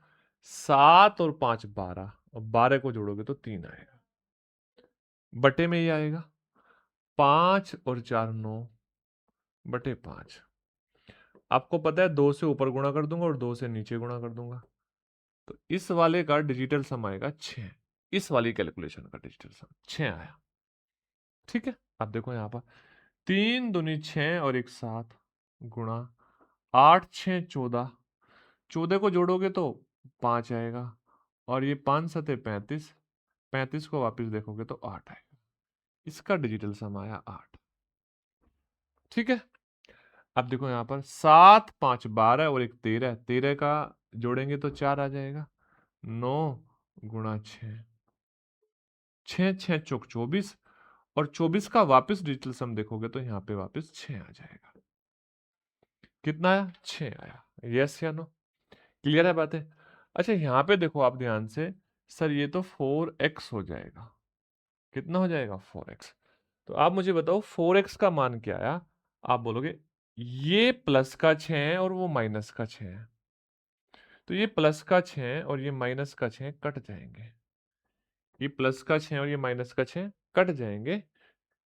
7 और 5 12 और 12 को जोड़ोगे तो 3 आएगा, बटे में ही आएगा। 5 और 4 9 बटे 5, आपको पता है 2 से ऊपर गुणा कर दूंगा और 2 से नीचे गुणा कर दूंगा, तो इस वाले का डिजिटल सम आएगा 6, इस वाली कैलकुलेशन का डिजिटल सम 6 आया, ठीक है। अब देखो यहाँ पर 3 दूनी 6 और एक 7 गुणा 8 6 14, 14 को जोड़ोगे तो 5 आएगा, और ये 5 सते 35, 35 को वापस देखोगे तो 8 आएगा, इसका डिजिटल सम आया 8, ठीक है। अब देखो यहाँ पर 7 5 12 और एक 13, 13 का जोड़ेंगे तो 4 आ जाएगा, 9 गुणा 6, 6 6 चौक 24 और 24 का वापस डिजिटल सम देखोगे तो यहाँ पे वापस 6 आ जाएगा। कितना आया? 6 आया। यस या नो? क्लियर है बातें? अच्छा यहाँ पे देखो आप ध्यान से, सर ये तो 4x हो जाएगा। कितना हो जाएगा? 4x। तो आप मुझे बताओ 4x का मान क्या आया? आप बोलोगे ये प्लस का 6 है और वो माइनस का 6 है, तो ये प्लस का 6 और ये माइनस का 6 कट जाएंगे। ये प्लस का 6 और ये माइनस का 6 कट जाएंगे।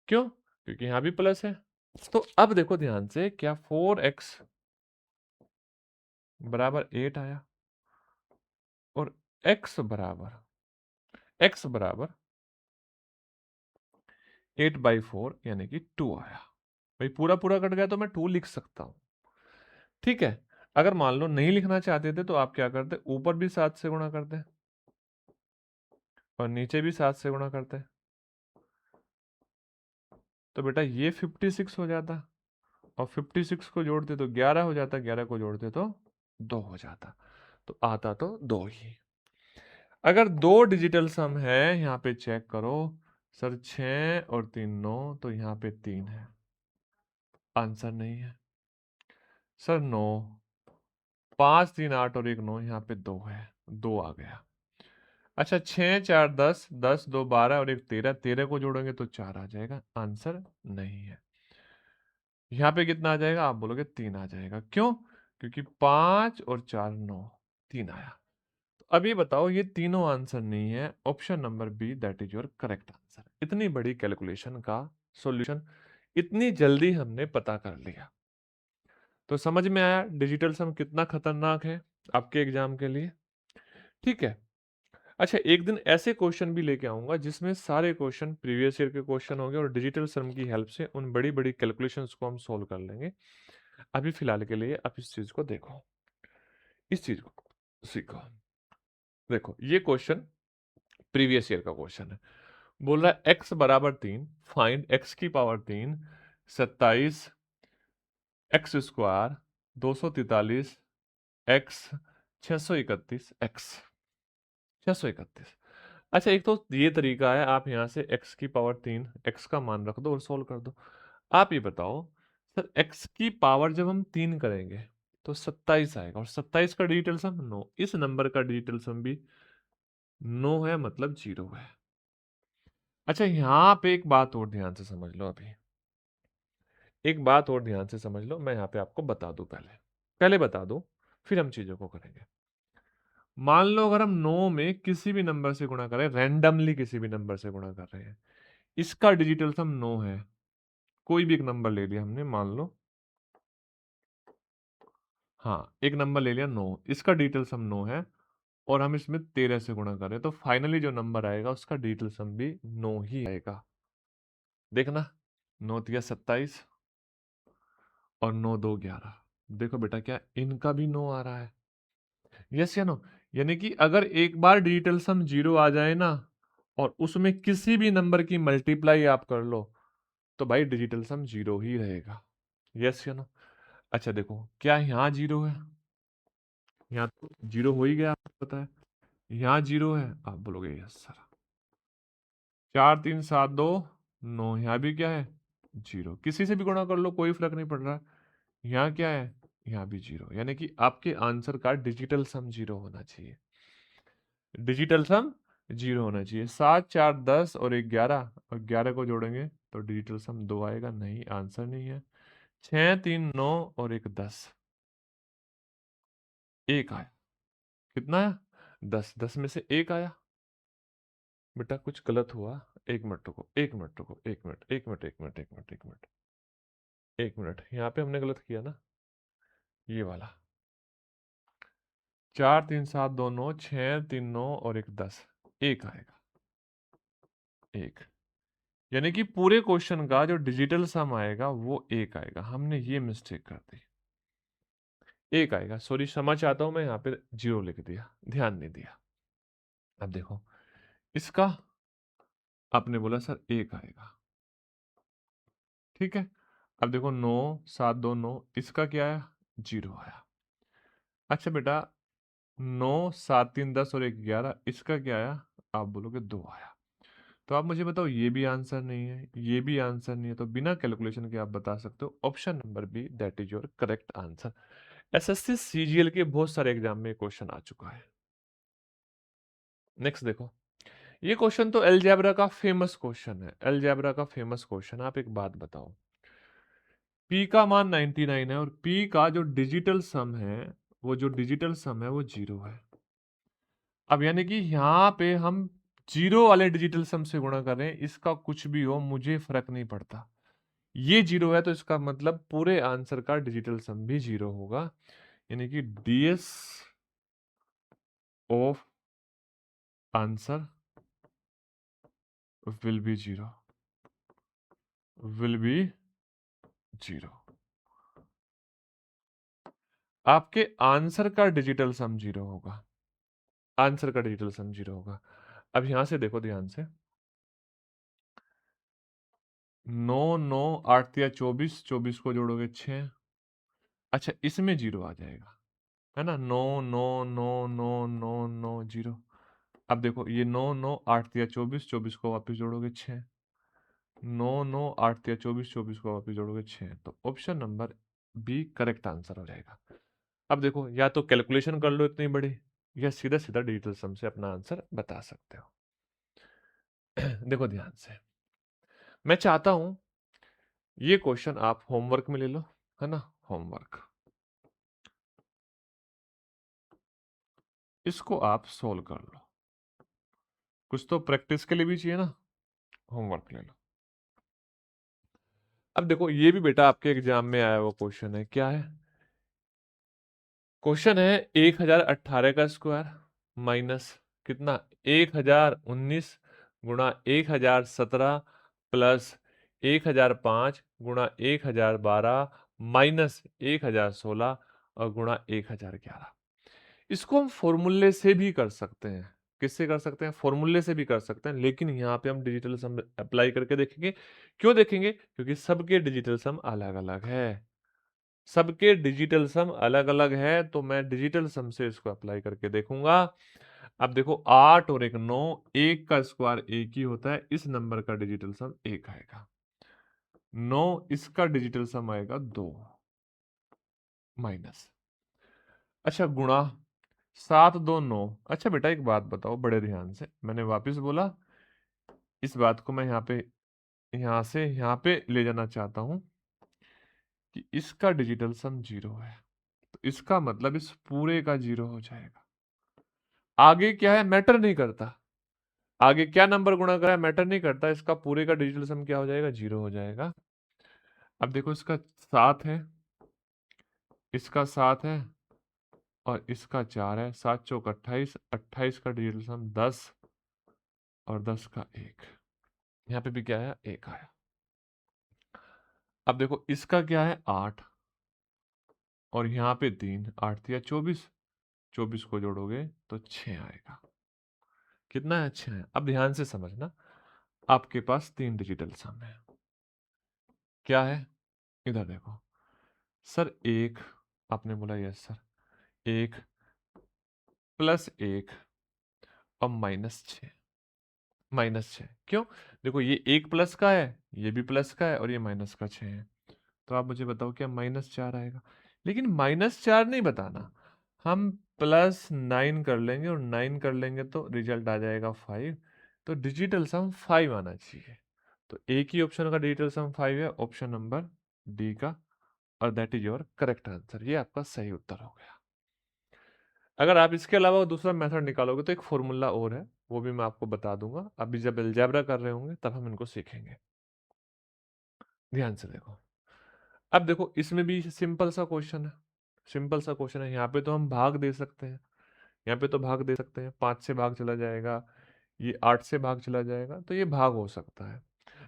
क्यों? क्योंकि यहाँ भी प्लस है। तो अब देखो ध्यान से, क्या 4x बराबर 8 आया और x बराबर 8/4 यानी कि 2 आया। भाई पूरा पूरा कट गया तो मैं 2 लिख सकता हूं। ठीक है, अगर मान लो नहीं लिखना चाहते थे तो आप क्या करते? ऊपर भी 7 से गुणा करते और नीचे भी 7 से गुणा करते, तो बेटा ये 56 हो जाता और 56 को जोड़ते तो 11 हो जाता, 11 को जोड़ते तो 2 हो जाता, तो आता तो 2 ही। अगर 2 डिजिटल सम है, यहाँ पे चेक करो सर, 6 और 3 9, तो यहाँ पे 3 है, आंसर नहीं है। सर 9, 5 3 8 और 1 9, यहाँ पे 2 है, 2 आ गया। अच्छा 6 4 10, 10 2 12 और 1 13, 13 को जोड़ेंगे तो 4 आ जाएगा, आंसर नहीं है। यहाँ पे कितना आ जाएगा? आप बोलोगे 3 आ जाएगा। क्यों? क्योंकि 5 और 4 9, 3 आया। तो अब ये बताओ, ये तीनों आंसर नहीं है, option number b that is your correct answer. इतनी बड़ी कैलकुलेशन का सॉल्यूशन इतनी जल्दी हमने पता कर लिया। तो समझ में आया डिजिटल सम कितना खतरनाक है आपके एग्जाम के लिए। ठीक है। अच्छा एक दिन ऐसे क्वेश्चन भी लेके आऊंगा जिसमें सारे क्वेश्चन प्रीवियस ईयर के क्वेश्चन होंगे और डिजिटल सम की हेल्प से उन बड़ी बड़ी कैलकुलेशंस को हम सोल्व कर लेंगे। अभी फिलहाल के लिए आप इस चीज को देखो, इस चीज को सीखो। देखो ये क्वेश्चन प्रीवियस ईयर का क्वेश्चन है। बोल रहा है x बराबर 3, फाइंड x की power 3, 27 x square, 243 x, 631 x, 631। अच्छा एक तो ये तरीका है, आप यहाँ से x की पावर 3 x का मान रख दो और सोल्व कर दो। आप ये बताओ सर, x की पावर जब हम 3 करेंगे तो 27 आएगा और 27 का डिजिटल सम 9, इस नंबर का डिजिटल सम भी 9 है, मतलब 0 है। अच्छा यहाँ पे एक बात और ध्यान से समझ लो, अभी एक बात और ध्यान से समझ लो, मैं यहाँ पे आपको बता दूं, पहले पहले बता दूं फिर हम चीजों को करेंगे। मान लो अगर हम 9 में किसी भी नंबर से गुणा करें, रैंडमली किसी भी नंबर से गुणा कर रहे हैं, इसका डिजिटल सम 9 है, कोई भी एक नंबर ले लिया हमने, मान लो हाँ एक नंबर ले लिया 9, इसका डिजिटल सम 9 है और हम इसमें 13 से गुणा करें, तो फाइनली जो नंबर आएगा उसका डिजिटल सम भी 9 ही आएगा। देखना, 9 तिया 27 और 9 2 11, देखो बेटा क्या इनका भी 9 आ रहा है। यस या नो? यानी कि अगर एक बार डिजिटल सम 0 आ जाए ना और उसमें किसी भी नंबर की मल्टीप्लाई आप कर लो तो भाई डिजिटल सम 0 ही रहेगा। यस या नो? अच्छा देखो, क्या यहाँ 0 है? यहाँ तो 0 हो ही गया, आपको पता है। यहाँ 0 है, आप बोलोगे यस सर। 4 3 7 2 9, यहाँ भी क्या है? 0। किसी से भी गुणा कर लो, कोई फर्क नहीं पड़ रहा। यहाँ क्या है? यहाँ भी 0, यानी कि आपके आंसर का डिजिटल सम 0 होना चाहिए। डिजिटल सम 0 होना चाहिए। 7 4 10 और 1 11 और 11 को जोड़ेंगे तो डिजिटल सम 2 आएगा, नहीं आंसर नहीं है। 6 3 9 और 1 10, 1 आया। कितना आया? 10, 10 में से 1 आया। बेटा कुछ गलत हुआ, 1 मिनट रुको, 1 मिनट रुको, 1 minute 1 minute 1 minute 1 minute 1 minute 1 minute, यहाँ पे हमने गलत किया ना, ये वाला। 4 3 7 2 9, 6 3 9 और 1 10, 1 आएगा, 1। यानी कि पूरे क्वेश्चन का जो डिजिटल सम आएगा वो 1 आएगा, हमने ये मिस्टेक कर दी। 1 आएगा, सॉरी क्षमा चाहता हूं, मैं यहाँ पे 0 लिख दिया, ध्यान नहीं दिया। अब देखो इसका, आपने बोला सर 1 आएगा, ठीक है। अब देखो 9 7 2 9, इसका क्या आया? 0 आया। अच्छा बेटा 9 7 3 10 और 1 11, इसका क्या आया? आप बोलोगे 2 आया। तो आप मुझे बताओ, ये भी आंसर नहीं है, ये भी आंसर नहीं है, तो बिना कैलकुलेशन के आप बता सकते हो option number b, that is your correct answer. SSC CGL के बहुत सारे एग्जाम में क्वेश्चन आ चुका है। नेक्स्ट देखो, ये क्वेश्चन तो अलजेब्रा का फेमस क्वेश्चन है, अलजेब्रा का फेमस क्वेश्चन। आप एक बात बताओ, पी का मान 99 है और पी का जो डिजिटल सम है, वो जो डिजिटल सम है वो 0 है। अब यानी कि यहाँ पे हम जीरो वाले डिजिटल सम से गुणा कर रहे हैं, इसका कुछ भी हो मुझे फर्क नहीं पड़ता। ये 0 है तो इसका मतलब पूरे आंसर का डिजिटल सम भी 0 होगा, यानी कि DS of answer will be 0, will be 0। आपके आंसर का डिजिटल सम 0 होगा, आंसर का डिजिटल सम 0 होगा। अब यहां से देखो ध्यान से, 9 9 8 या 24, 24 को जोड़ोगे 6। अच्छा, इसमें 0 आ जाएगा, है ना, 9 9 9 9 9 9 0। अब देखो ये 9 9 8 या 24, 24 को वापस जोड़ोगे 6, 9 9 8 या 24, 24 को वापस जोड़ोगे 6, तो option number b correct answer हो जाएगा। अब देखो, या तो कैलकुलेशन कर लो इतनी बड़ी, या सीधा सीधा डिजिटल सम से अपना आंसर बता सकते हो। देखो ध्यान से, मैं चाहता हूं ये क्वेश्चन आप होमवर्क में ले लो, है ना, होमवर्क, इसको आप सोल्व कर लो। कुछ तो प्रैक्टिस के लिए भी चाहिए ना, होमवर्क ले लो। अब देखो, ये भी बेटा आपके एग्जाम में आया हुआ क्वेश्चन है, क्या है क्वेश्चन है, 1018 का स्क्वायर माइनस कितना 1019 गुणा 1017 प्लस 1005 गुणा 1012 माइनस 1016 और गुणा 1011। इसको हम फॉर्मूले से भी कर सकते हैं, किससे कर सकते हैं, फॉर्मूले से भी कर सकते हैं, लेकिन यहाँ पे हम डिजिटल सम अप्लाई करके देखेंगे। क्यों देखेंगे, क्योंकि सबके डिजिटल सम अलग अलग है, सबके डिजिटल सम अलग अलग है, तो मैं डिजिटल सम से इसको अप्लाई करके देखूंगा। अब देखो, 8 और एक 9, एक का स्क्वायर एक ही होता है, इस नंबर का डिजिटल सम एक आएगा। 9, इसका डिजिटल सम आएगा 2 माइनस, अच्छा गुणा 7 2 9। अच्छा बेटा एक बात बताओ बड़े ध्यान से, मैंने वापस बोला, इस बात को मैं यहाँ पे, यहाँ से यहाँ पे ले जाना चाहता हूँ कि इसका डिजिटल सम 0 है, तो इसका मतलब इस पूरे का 0 हो जाएगा। आगे क्या है मैटर नहीं करता, आगे क्या नंबर गुणा करा है मैटर नहीं करता, इसका पूरे का डिजिटल सम क्या हो जाएगा, 0 हो जाएगा। अब देखो, इसका 7 है, इसका 7 है और इसका 4 है, 7 चौक 28, 28 का डिजिटल सम 10 और 10 का 1, यहाँ पे भी क्या है 1 आया। अब देखो, इसका क्या है 8 और यहाँ पे 3, 8 या 24, 24 को जोड़ोगे तो 6 आएगा। कितना है, 6 है। अब ध्यान से समझना, आपके पास 3 डिजिटल सम है, क्या है, इधर देखो सर, 1 आपने बोला यस सर, 1 प्लस 1 और -6, -6 क्यों, देखो ये 1 प्लस का है, ये भी प्लस का है और ये माइनस का 6 है, तो आप मुझे बताओ क्या -4 आएगा। लेकिन -4 नहीं बताना, हम +9 कर लेंगे और 9 कर लेंगे तो रिजल्ट आ जाएगा 5, तो डिजिटल सम 5 आना चाहिए। तो एक ही ऑप्शन का डिजिटल सम 5 है, ऑप्शन नंबर डी का, और that is your correct answer, ये आपका सही उत्तर हो गया। अगर आप इसके अलावा दूसरा मेथड निकालोगे तो एक फॉर्मूला और है, वो भी मैं आपको बता दूंगा, अभी जब अलजेब्रा कर रहे होंगे तब हम इनको सीखेंगे। ध्यान से देखो, अब देखो इसमें भी सिंपल सा क्वेश्चन है, सिंपल सा क्वेश्चन है, यहाँ पे तो हम भाग दे सकते हैं, यहाँ पे तो भाग दे सकते हैं, 5 से भाग चला जाएगा, ये 8 से भाग चला जाएगा, तो ये भाग हो सकता है।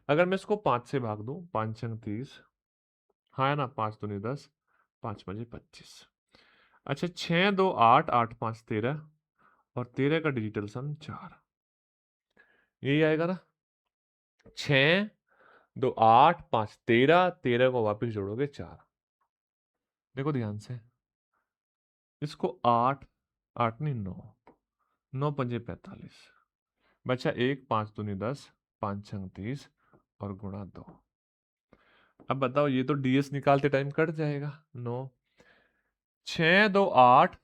अगर मैं इसको 5 से भाग दूं, 5 छंग 30, हाँ है ना, 5 दूनी 10, 5 बजे 25। अच्छा, 6 2 8, 8 5 13 और 13 का डिजिटल सम 4, यही आएगा ना, 6 2 8 5 13, 13 को वापस जोड़ोगे 4। देखो ध्यान से, इसको 8 8 नहीं 9, 9 पंजे 45, बचा 1, 5 दूनी 10, 5 छंग 30 और गुणा 2। अब बताओ, ये तो डीएस निकालते टाइम कट जाएगा। 9 6 2 8,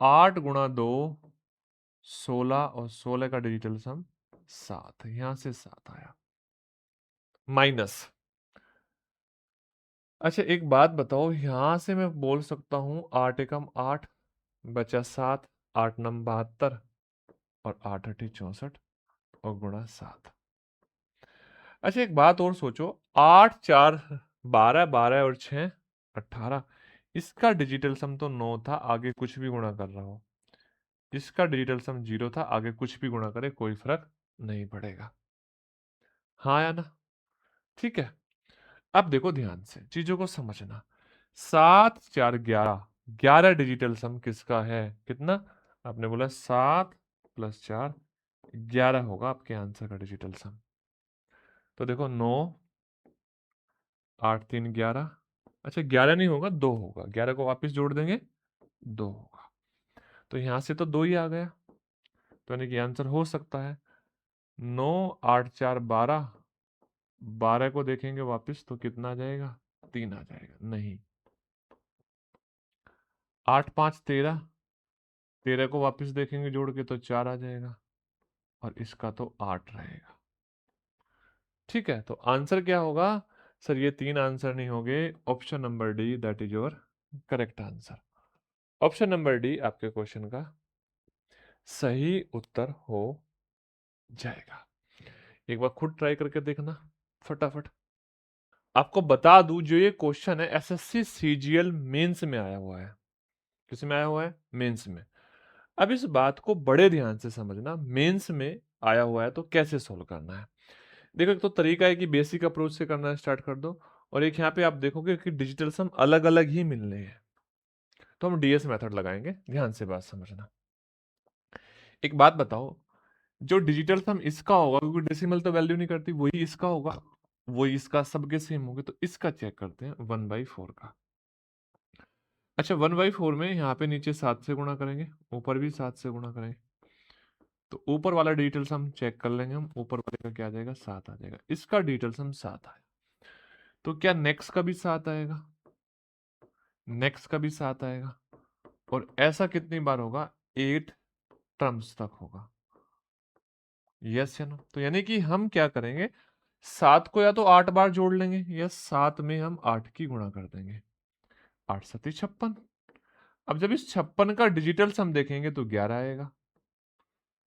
8 गुणा 2 16 और 16 का डिजिटल सम 7। यहां से 7 आया माइनस। अच्छा एक बात बताओ, यहां से मैं बोल सकता हूं 8 एकम 8 बचा 7, 8 नम 72 और 8 अठी 64 और गुणा 7। अच्छा एक बात और सोचो, 8 4 12, 12 और 6 18। इसका डिजिटल सम तो 9 था, आगे कुछ भी गुणा कर रहा हो। इसका डिजिटल सम 0 था, आगे कुछ भी गुणा करे कोई फर्क नहीं पड़ेगा। हाँ या ना? ठीक है। अब देखो ध्यान से चीजों को समझना। 7 4 11, 11 डिजिटल सम किसका है? कितना? आपने बोला 7 + 4 11 होगा आपके आंसर का डिजिटल सम। तो देखो 9 8 3 11। अच्छा 11 नहीं होगा, 2 होगा। 11 को वापस जोड़ देंगे, 2 होगा। तो यहां से तो 2 ही आ गया, तो यानी कि आंसर हो सकता है 9 8 4 12। 12 को देखेंगे वापस तो कितना आ जाएगा? 3 आ जाएगा। नहीं, 8 5 13। 13 को वापस देखेंगे जोड़ के तो 4 आ जाएगा और इसका तो 8 रहेगा। ठीक है, तो आंसर क्या होगा? सर ये 3 आंसर नहीं होंगे, option number D that is your correct answer. Option number D आपके क्वेश्चन का सही उत्तर हो जाएगा। एक बार खुद ट्राई करके देखना फटाफट। आपको बता दूं, जो ये क्वेश्चन है एसएससी सीजीएल मेंस में आया हुआ है। किस में आया हुआ है? मेंस में। अब इस बात को बड़े ध्यान से समझना, मेंस में आया हुआ है तो कैसे सोल्व करना है। देखो एक तो तरीका है कि बेसिक अप्रोच से करना स्टार्ट कर दो, और एक यहाँ पे आप देखोगे कि डिजिटल सम अलग अलग ही मिलने हैं, तो हम डीएस मेथड लगाएंगे। ध्यान से बात समझना। एक बात बताओ, जो डिजिटल सम इसका होगा, क्योंकि डेसिमल तो वैल्यू नहीं करती, वही इसका होगा, वही इसका, सबके सेम होंगे, तो इसका चेक करते हैं 1/4 का। अच्छा 1/4 में यहाँ पे नीचे 7 से गुणा करेंगे, ऊपर भी 7 से गुणा करेंगे, तो ऊपर वाला डिजिटल सम चेक कर लेंगे हम। ऊपर वाले का क्या आ जाएगा? 7 आ जाएगा। इसका डिजिटल सम 7 आया, तो क्या नेक्स्ट का भी 7 आएगा? नेक्स्ट का भी 7 आएगा। और ऐसा कितनी बार होगा? 8 टर्म्स तक होगा। यस या नो? तो यानी कि हम क्या करेंगे, 7 को या तो 8 बार जोड़ लेंगे, या 7 में हम 8 की गुणा कर देंगे। 8 7 56। अब जब इस 56 का डिजिटल सम देखेंगे तो 11 आएगा।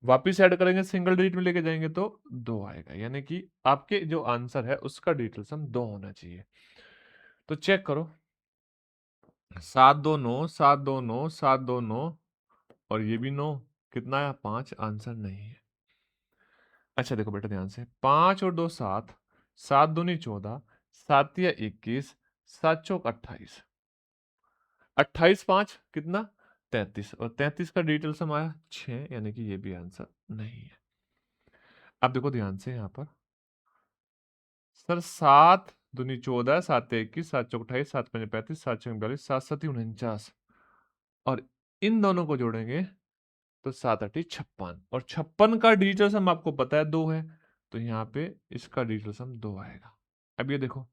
वापिस ऐड करेंगे, सिंगल डिजिट में लेके जाएंगे तो 2 आएगा। यानी कि आपके जो आंसर है उसका डिजिटल सम 2 होना चाहिए। तो चेक करो, 7 2 9, 7 2 9, 7 2 9 और ये भी 9। कितना आया? 5। आंसर नहीं है। अच्छा देखो बेटा ध्यान से, 5 और 2 7, 7 दूनी 14, 7 या 21, 7 चौक 28, 28 5 कितना? 33, और 33 का डिजिटल सम आया 6, यानी कि ये भी आंसर नहीं है। अब देखो ध्यान से यहाँ पर, सर 7 दूनी 14, 7 21, 7 चौक 28, 7 5 35, 7 6 42, 7 7 49, और इन दोनों को जोड़ेंगे तो 7 8 56, और 56 का डिजिटल सम आपको पता है 2 है, तो यहाँ पे इसका डिजिटल सम 2 आएगा। अब ये देखो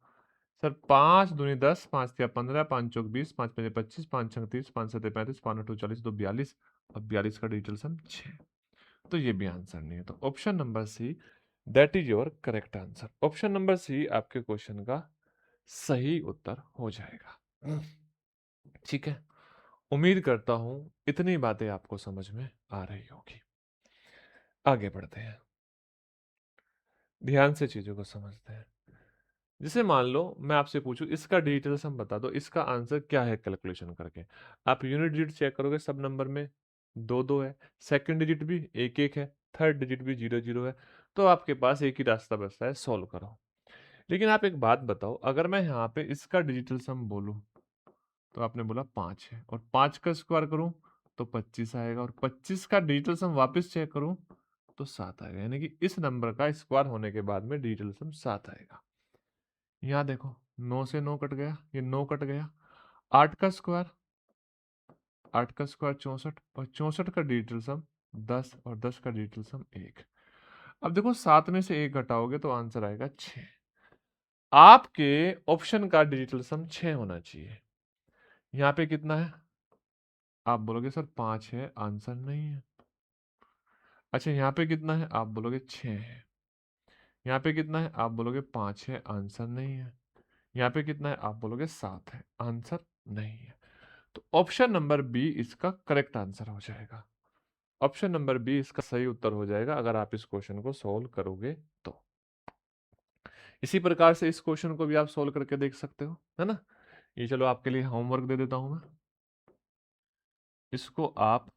सर, 5 दूनी 10, 5 तिया 15, 5 चौक 20, 5 5 25, 5 6 30, 5 7 35, 5 8 40, 2 42, और 42 का डिजिटल सम 6। तो ये भी आंसर नहीं है। तो option number c that is your correct answer. Option number c आपके क्वेश्चन का सही उत्तर हो जाएगा। ठीक है, उम्मीद करता हूं इतनी बातें आपको समझ में आ रही होगी। आगे बढ़ते हैं, ध्यान से चीजों को समझते हैं। जैसे मान लो मैं आपसे पूछूं इसका डिजिटल सम बता दो, इसका आंसर क्या है कैलकुलेशन करके। आप यूनिट डिजिट चेक करोगे, सब नंबर में 2 2 है, सेकंड डिजिट भी 1 1 है, थर्ड डिजिट भी 0 0 है, तो आपके पास एक ही रास्ता बचता है, सॉल्व करो। लेकिन आप एक बात बताओ, अगर मैं यहाँ पे इसका डिजिटल सम बोलूं, तो आपने बोला 5 है, और 5 का स्क्वायर करूं तो 25 आएगा, और 25 का डिजिटल सम वापस चेक करूं तो 7 आएगा। यानी कि इस नंबर का स्क्वायर होने के बाद में डिजिटल सम 7 आएगा। यहाँ देखो 9 से 9 कट गया, ये 9 कट गया, 8 का स्क्वायर, 8 का स्क्वायर 64, और 64 का डिजिटल सम 10, और 10 का डिजिटल सम 1। अब देखो 7 में से 1 घटाओगे तो आंसर आएगा 6। आपके ऑप्शन का डिजिटल सम 6 होना चाहिए। यहाँ पे कितना है? आप बोलोगे सर 5 है, आंसर नहीं है। अच्छा यहाँ पे कितना है? आप बोलोगे 6 है। यहाँ पे कितना है? आप बोलोगे 5 है, आंसर नहीं है। यहाँ पे कितना है? आप बोलोगे 7 है, आंसर नहीं है। तो ऑप्शन नंबर बी इसका करेक्ट आंसर हो जाएगा। ऑप्शन नंबर बी इसका सही उत्तर हो जाएगा अगर आप इस क्वेश्चन को सॉल्व करोगे तो। इसी प्रकार से इस क्वेश्चन को भी आप सॉल्व करके देख सकते हो, है ना। ये चलो आपके लिए होमवर्क दे देता हूं मैं, इसको आप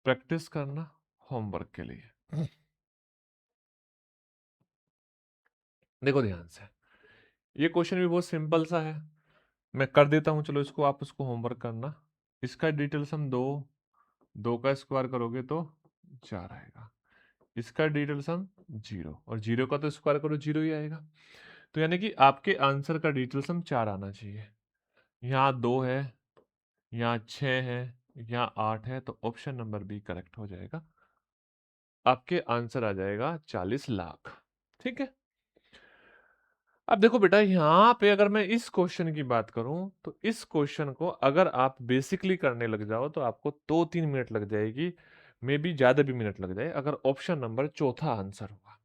प्रैक्टिस करना होमवर्क के लिए। देखो ध्यान से, ये क्वेश्चन भी बहुत सिंपल सा है, मैं कर देता हूं, चलो इसको आप उसको होमवर्क करना। इसका डिटेल सम 2, 2 का स्क्वायर करोगे तो 4 आएगा। इसका डिजिटल सम 0 और 0 का तो स्क्वायर करो 0 ही आएगा। तो यानी कि आपके आंसर का डिजिटल सम 4 आना चाहिए। यहाँ 2 है, यहाँ 6 है, यहाँ 8 है, तो ऑप्शन नंबर बी करेक्ट हो जाएगा। आपके आंसर आ जाएगा 40 लाख। ठीक है। अब देखो बेटा, यहाँ पे अगर मैं इस क्वेश्चन की बात करूं तो इस क्वेश्चन को अगर आप बेसिकली करने लग जाओ तो आपको 2-3 मिनट लग जाएगी, मे बी ज्यादा भी मिनट लग जाए अगर ऑप्शन नंबर चौथा आंसर होगा।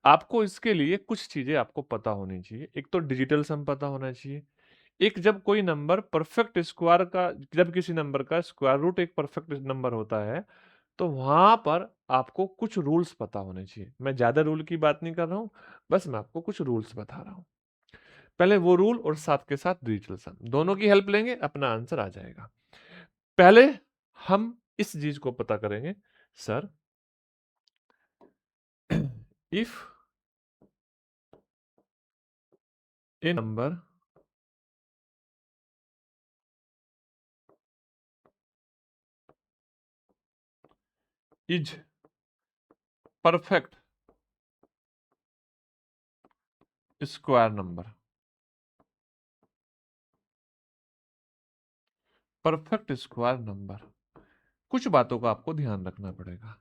आपको इसके लिए कुछ चीजें आपको पता होनी चाहिए। एक तो डिजिटल सम पता होना चाहिए। एक, जब कोई नंबर परफेक्ट स्क्वायर का, जब किसी नंबर का स्क्वायर रूट एक परफेक्ट नंबर होता है तो वहां पर आपको कुछ रूल्स पता होने चाहिए। मैं ज्यादा रूल की बात नहीं कर रहा हूं, बस मैं आपको कुछ रूल्स बता रहा हूं। पहले वो रूल और साथ के साथ डिजिटल सम दोनों की हेल्प लेंगे, अपना आंसर आ जाएगा। पहले हम इस चीज को पता करेंगे, sir if a number is perfect square number, perfect square number, कुछ बातों का आपको ध्यान रखना पड़ेगा।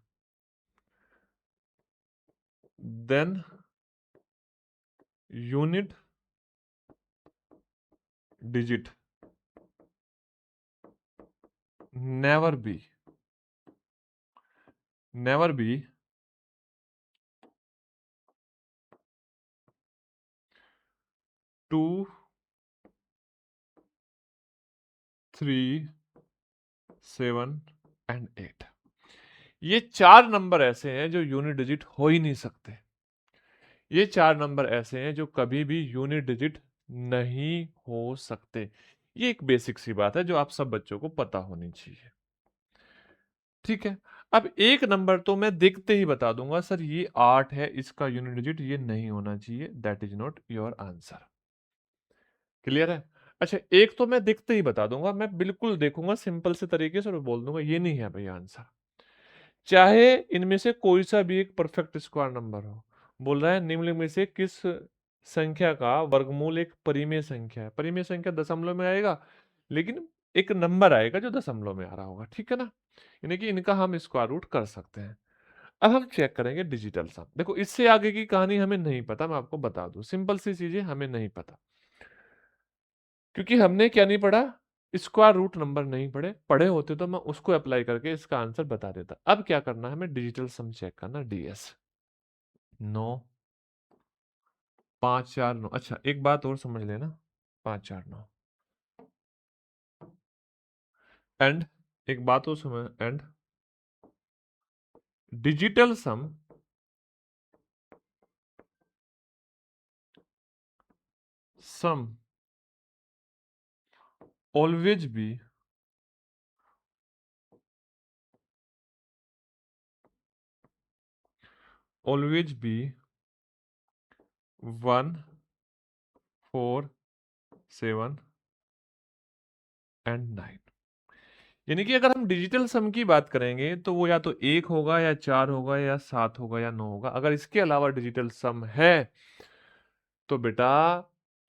Then unit digit never be, never be 2, 3, 7 and 8। ये 4 नंबर ऐसे हैं जो यूनिट डिजिट हो ही नहीं सकते। ये 4 नंबर ऐसे हैं जो कभी भी यूनिट डिजिट नहीं हो सकते। ये एक बेसिक सी बात है जो आप सब बच्चों को पता होनी चाहिए। ठीक है। अब एक नंबर तो मैं देखते ही बता दूंगा, सर ये 8 है, इसका यूनिट डिजिट ये नहीं होना चाहिए, that is not your answer. Clear है? अच्छा, एक तो मैं देखते ही बता दूंगा, मैं बिल्कुल देखूंगा सिंपल से तरीके से और बोल दूंगा ये नहीं है भाई आंसर। चाहे इनमें से कोई सा भी एक परफेक्ट स्क्वायर नंबर हो। बोल रहा है निम्नलिखित में से किस संख्या का वर्गमूल एक परिमेय संख्या है। परिमेय संख्या दशमलव में आएगा, लेकिन एक नंबर आएगा जो दशमलव में आ रहा होगा, ठीक है ना। यानी कि इनका हम स्क्वायर रूट कर सकते हैं। अब हम चेक करेंगे डिजिटल सम। देखो इससे आगे की कहानी हमें नहीं पता, मैं आपको बता दूं, सिंपल सी चीजें हमें नहीं पता, क्योंकि हमने क्या नहीं पढ़ा, स्क्वायर रूट नंबर नहीं पढ़े। पढ़े होते तो मैं उसको अप्लाई करके इसका आंसर बता देता। अब क्या करना है, हमें डिजिटल सम चेक करना, डीएस 9, 5 4 9। अच्छा एक बात और समझ लेना, 5 4 9 एंड, एक बात और समझ, and digital sum sum always be always be 1 4 7 and 9। यानी कि अगर हम डिजिटल सम की बात करेंगे तो वो या तो 1 होगा या 4 होगा या 7 होगा या 9 होगा। अगर इसके अलावा डिजिटल सम है तो बेटा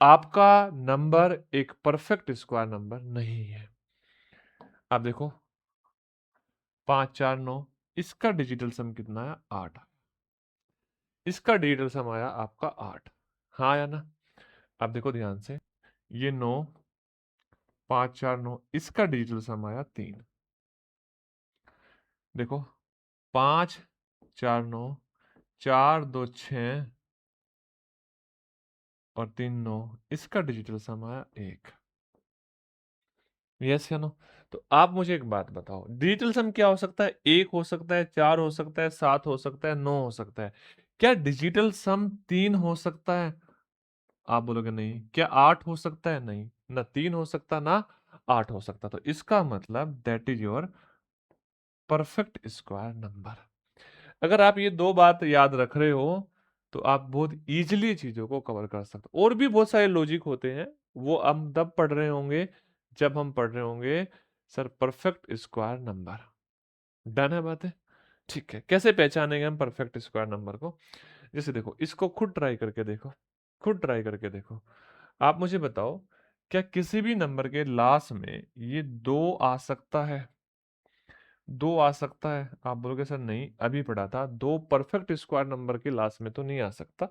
आपका नंबर एक परफेक्ट स्क्वायर नंबर नहीं है। आप देखो 5 4 9, इसका डिजिटल सम कितना आया? 8। इसका डिजिटल सम आया आपका 8। हाँ आया ना? अब देखो ध्यान से, ये 9, 5 4 9, इसका डिजिटल सम आया 3। देखो 5 4 9, 4 2 6 और 3 9, इसका डिजिटल सम आया 1। यस या नो? तो आप मुझे एक बात बताओ, डिजिटल सम क्या हो सकता है? 1 हो सकता है, 4 हो सकता है, 7 हो सकता है, 9 हो सकता है। क्या डिजिटल सम 3 हो सकता है? आप बोलोगे नहीं। क्या 8 हो सकता है? नहीं। ना 3 हो सकता, ना 8 हो सकता। तो इसका मतलब that is your perfect square number. अगर आप ये दो बात याद रख रहे हो तो आप बहुत इजीली चीजों को कवर कर सकते हो। और भी बहुत सारे लॉजिक होते हैं, वो हम तब पढ़ रहे होंगे जब हम पढ़ रहे होंगे sir perfect square number. Done है बातें? ठीक है, कैसे पहचानेंगे हम परफेक्ट स्क्वायर नंबर को? जैसे देखो, इसको खुद ट्राई करके देखो, खुद ट्राई करके देखो। आप मुझे बताओ, क्या किसी भी नंबर के लास्ट में ये 2 आ सकता है? 2 आ सकता है? आप बोलोगे सर नहीं, अभी पढ़ा था 2 परफेक्ट स्क्वायर नंबर के लास्ट में तो नहीं आ सकता।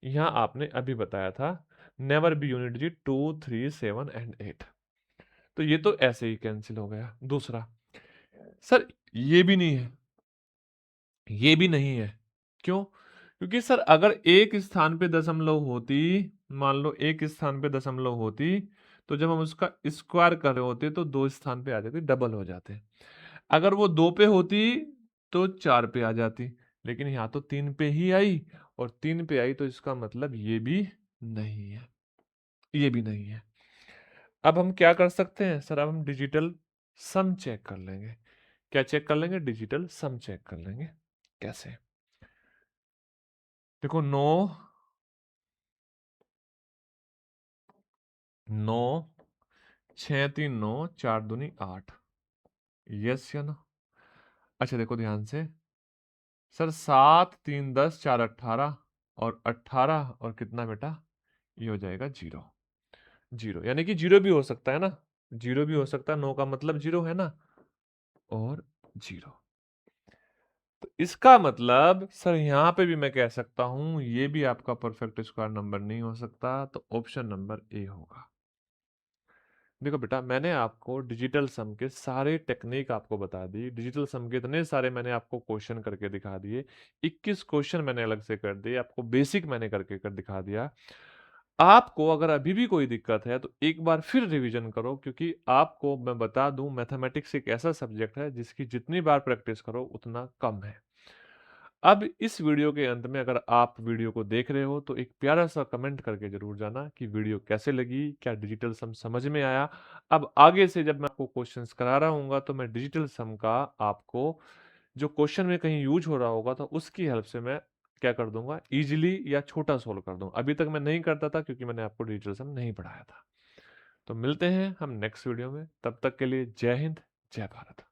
यहाँ आपने अभी बताया था नेवर बी यूनिट जी 2 3 7 एंड 8। तो ये तो ऐसे ही कैंसिल हो गया। दूसरा, सर ये भी नहीं है, ये भी नहीं है। क्यों? क्योंकि सर अगर एक स्थान पे दशमलव होती, मान लो एक स्थान पे दशमलव होती, तो जब हम उसका स्क्वायर कर रहे होते तो 2 स्थान पे आ जाती, डबल हो जाते। अगर वो 2 पे होती तो 4 पे आ जाती, लेकिन यहाँ तो 3 पे ही आई, और 3 पे आई तो इसका मतलब ये भी नहीं है, ये भी नहीं है। अब हम क्या कर सकते हैं सर? अब हम डिजिटल सम चेक कर लेंगे। क्या चेक कर लेंगे? डिजिटल सम चेक कर लेंगे। कैसे? देखो 9 9 6 3 9 4 दूनी 8। यस या नो? अच्छा देखो ध्यान से, सर 7 3 10 4 18, और 18 और कितना बेटा? ये हो जाएगा 0। 0 यानी कि 0 भी हो सकता है ना? 0 भी हो सकता है, 9 का मतलब 0 है ना? और 0। तो इसका मतलब सर यहाँ पे भी मैं कह सकता हूं ये भी आपका परफेक्ट स्क्वायर नंबर नहीं हो सकता, तो ऑप्शन नंबर ए होगा। देखो बेटा, मैंने आपको डिजिटल सम के सारे टेक्निक आपको बता दी, डिजिटल सम के इतने सारे मैंने आपको क्वेश्चन करके दिखा दिए, 21 क्वेश्चन मैंने अलग से कर दिए, आपको बेसिक मैंने करके कर दिखा दिया। आपको अगर अभी भी कोई दिक्कत है तो एक बार फिर रिवीजन करो, क्योंकि आपको मैं बता दूं मैथमेटिक्स एक ऐसा सब्जेक्ट है जिसकी जितनी बार प्रैक्टिस करो उतना कम है। अब इस वीडियो के अंत में अगर आप वीडियो को देख रहे हो तो एक प्यारा सा कमेंट करके जरूर जाना कि वीडियो कैसे लगी, क्या डिजिटल सम समझ में आया। अब आगे से जब मैं आपको क्वेश्चंस करा रहा हूँ तो मैं डिजिटल सम का आपको जो क्वेश्चन में कहीं यूज हो रहा होगा तो उसकी हेल्प से मैं क्या कर दूंगा, इजीली या छोटा सोल्व कर दूंगा। अभी तक मैं नहीं करता था क्योंकि मैंने आपको डिजिटल सम नहीं पढ़ाया था। तो मिलते हैं हम नेक्स्ट वीडियो में, तब तक के लिए जय हिंद, जय भारत।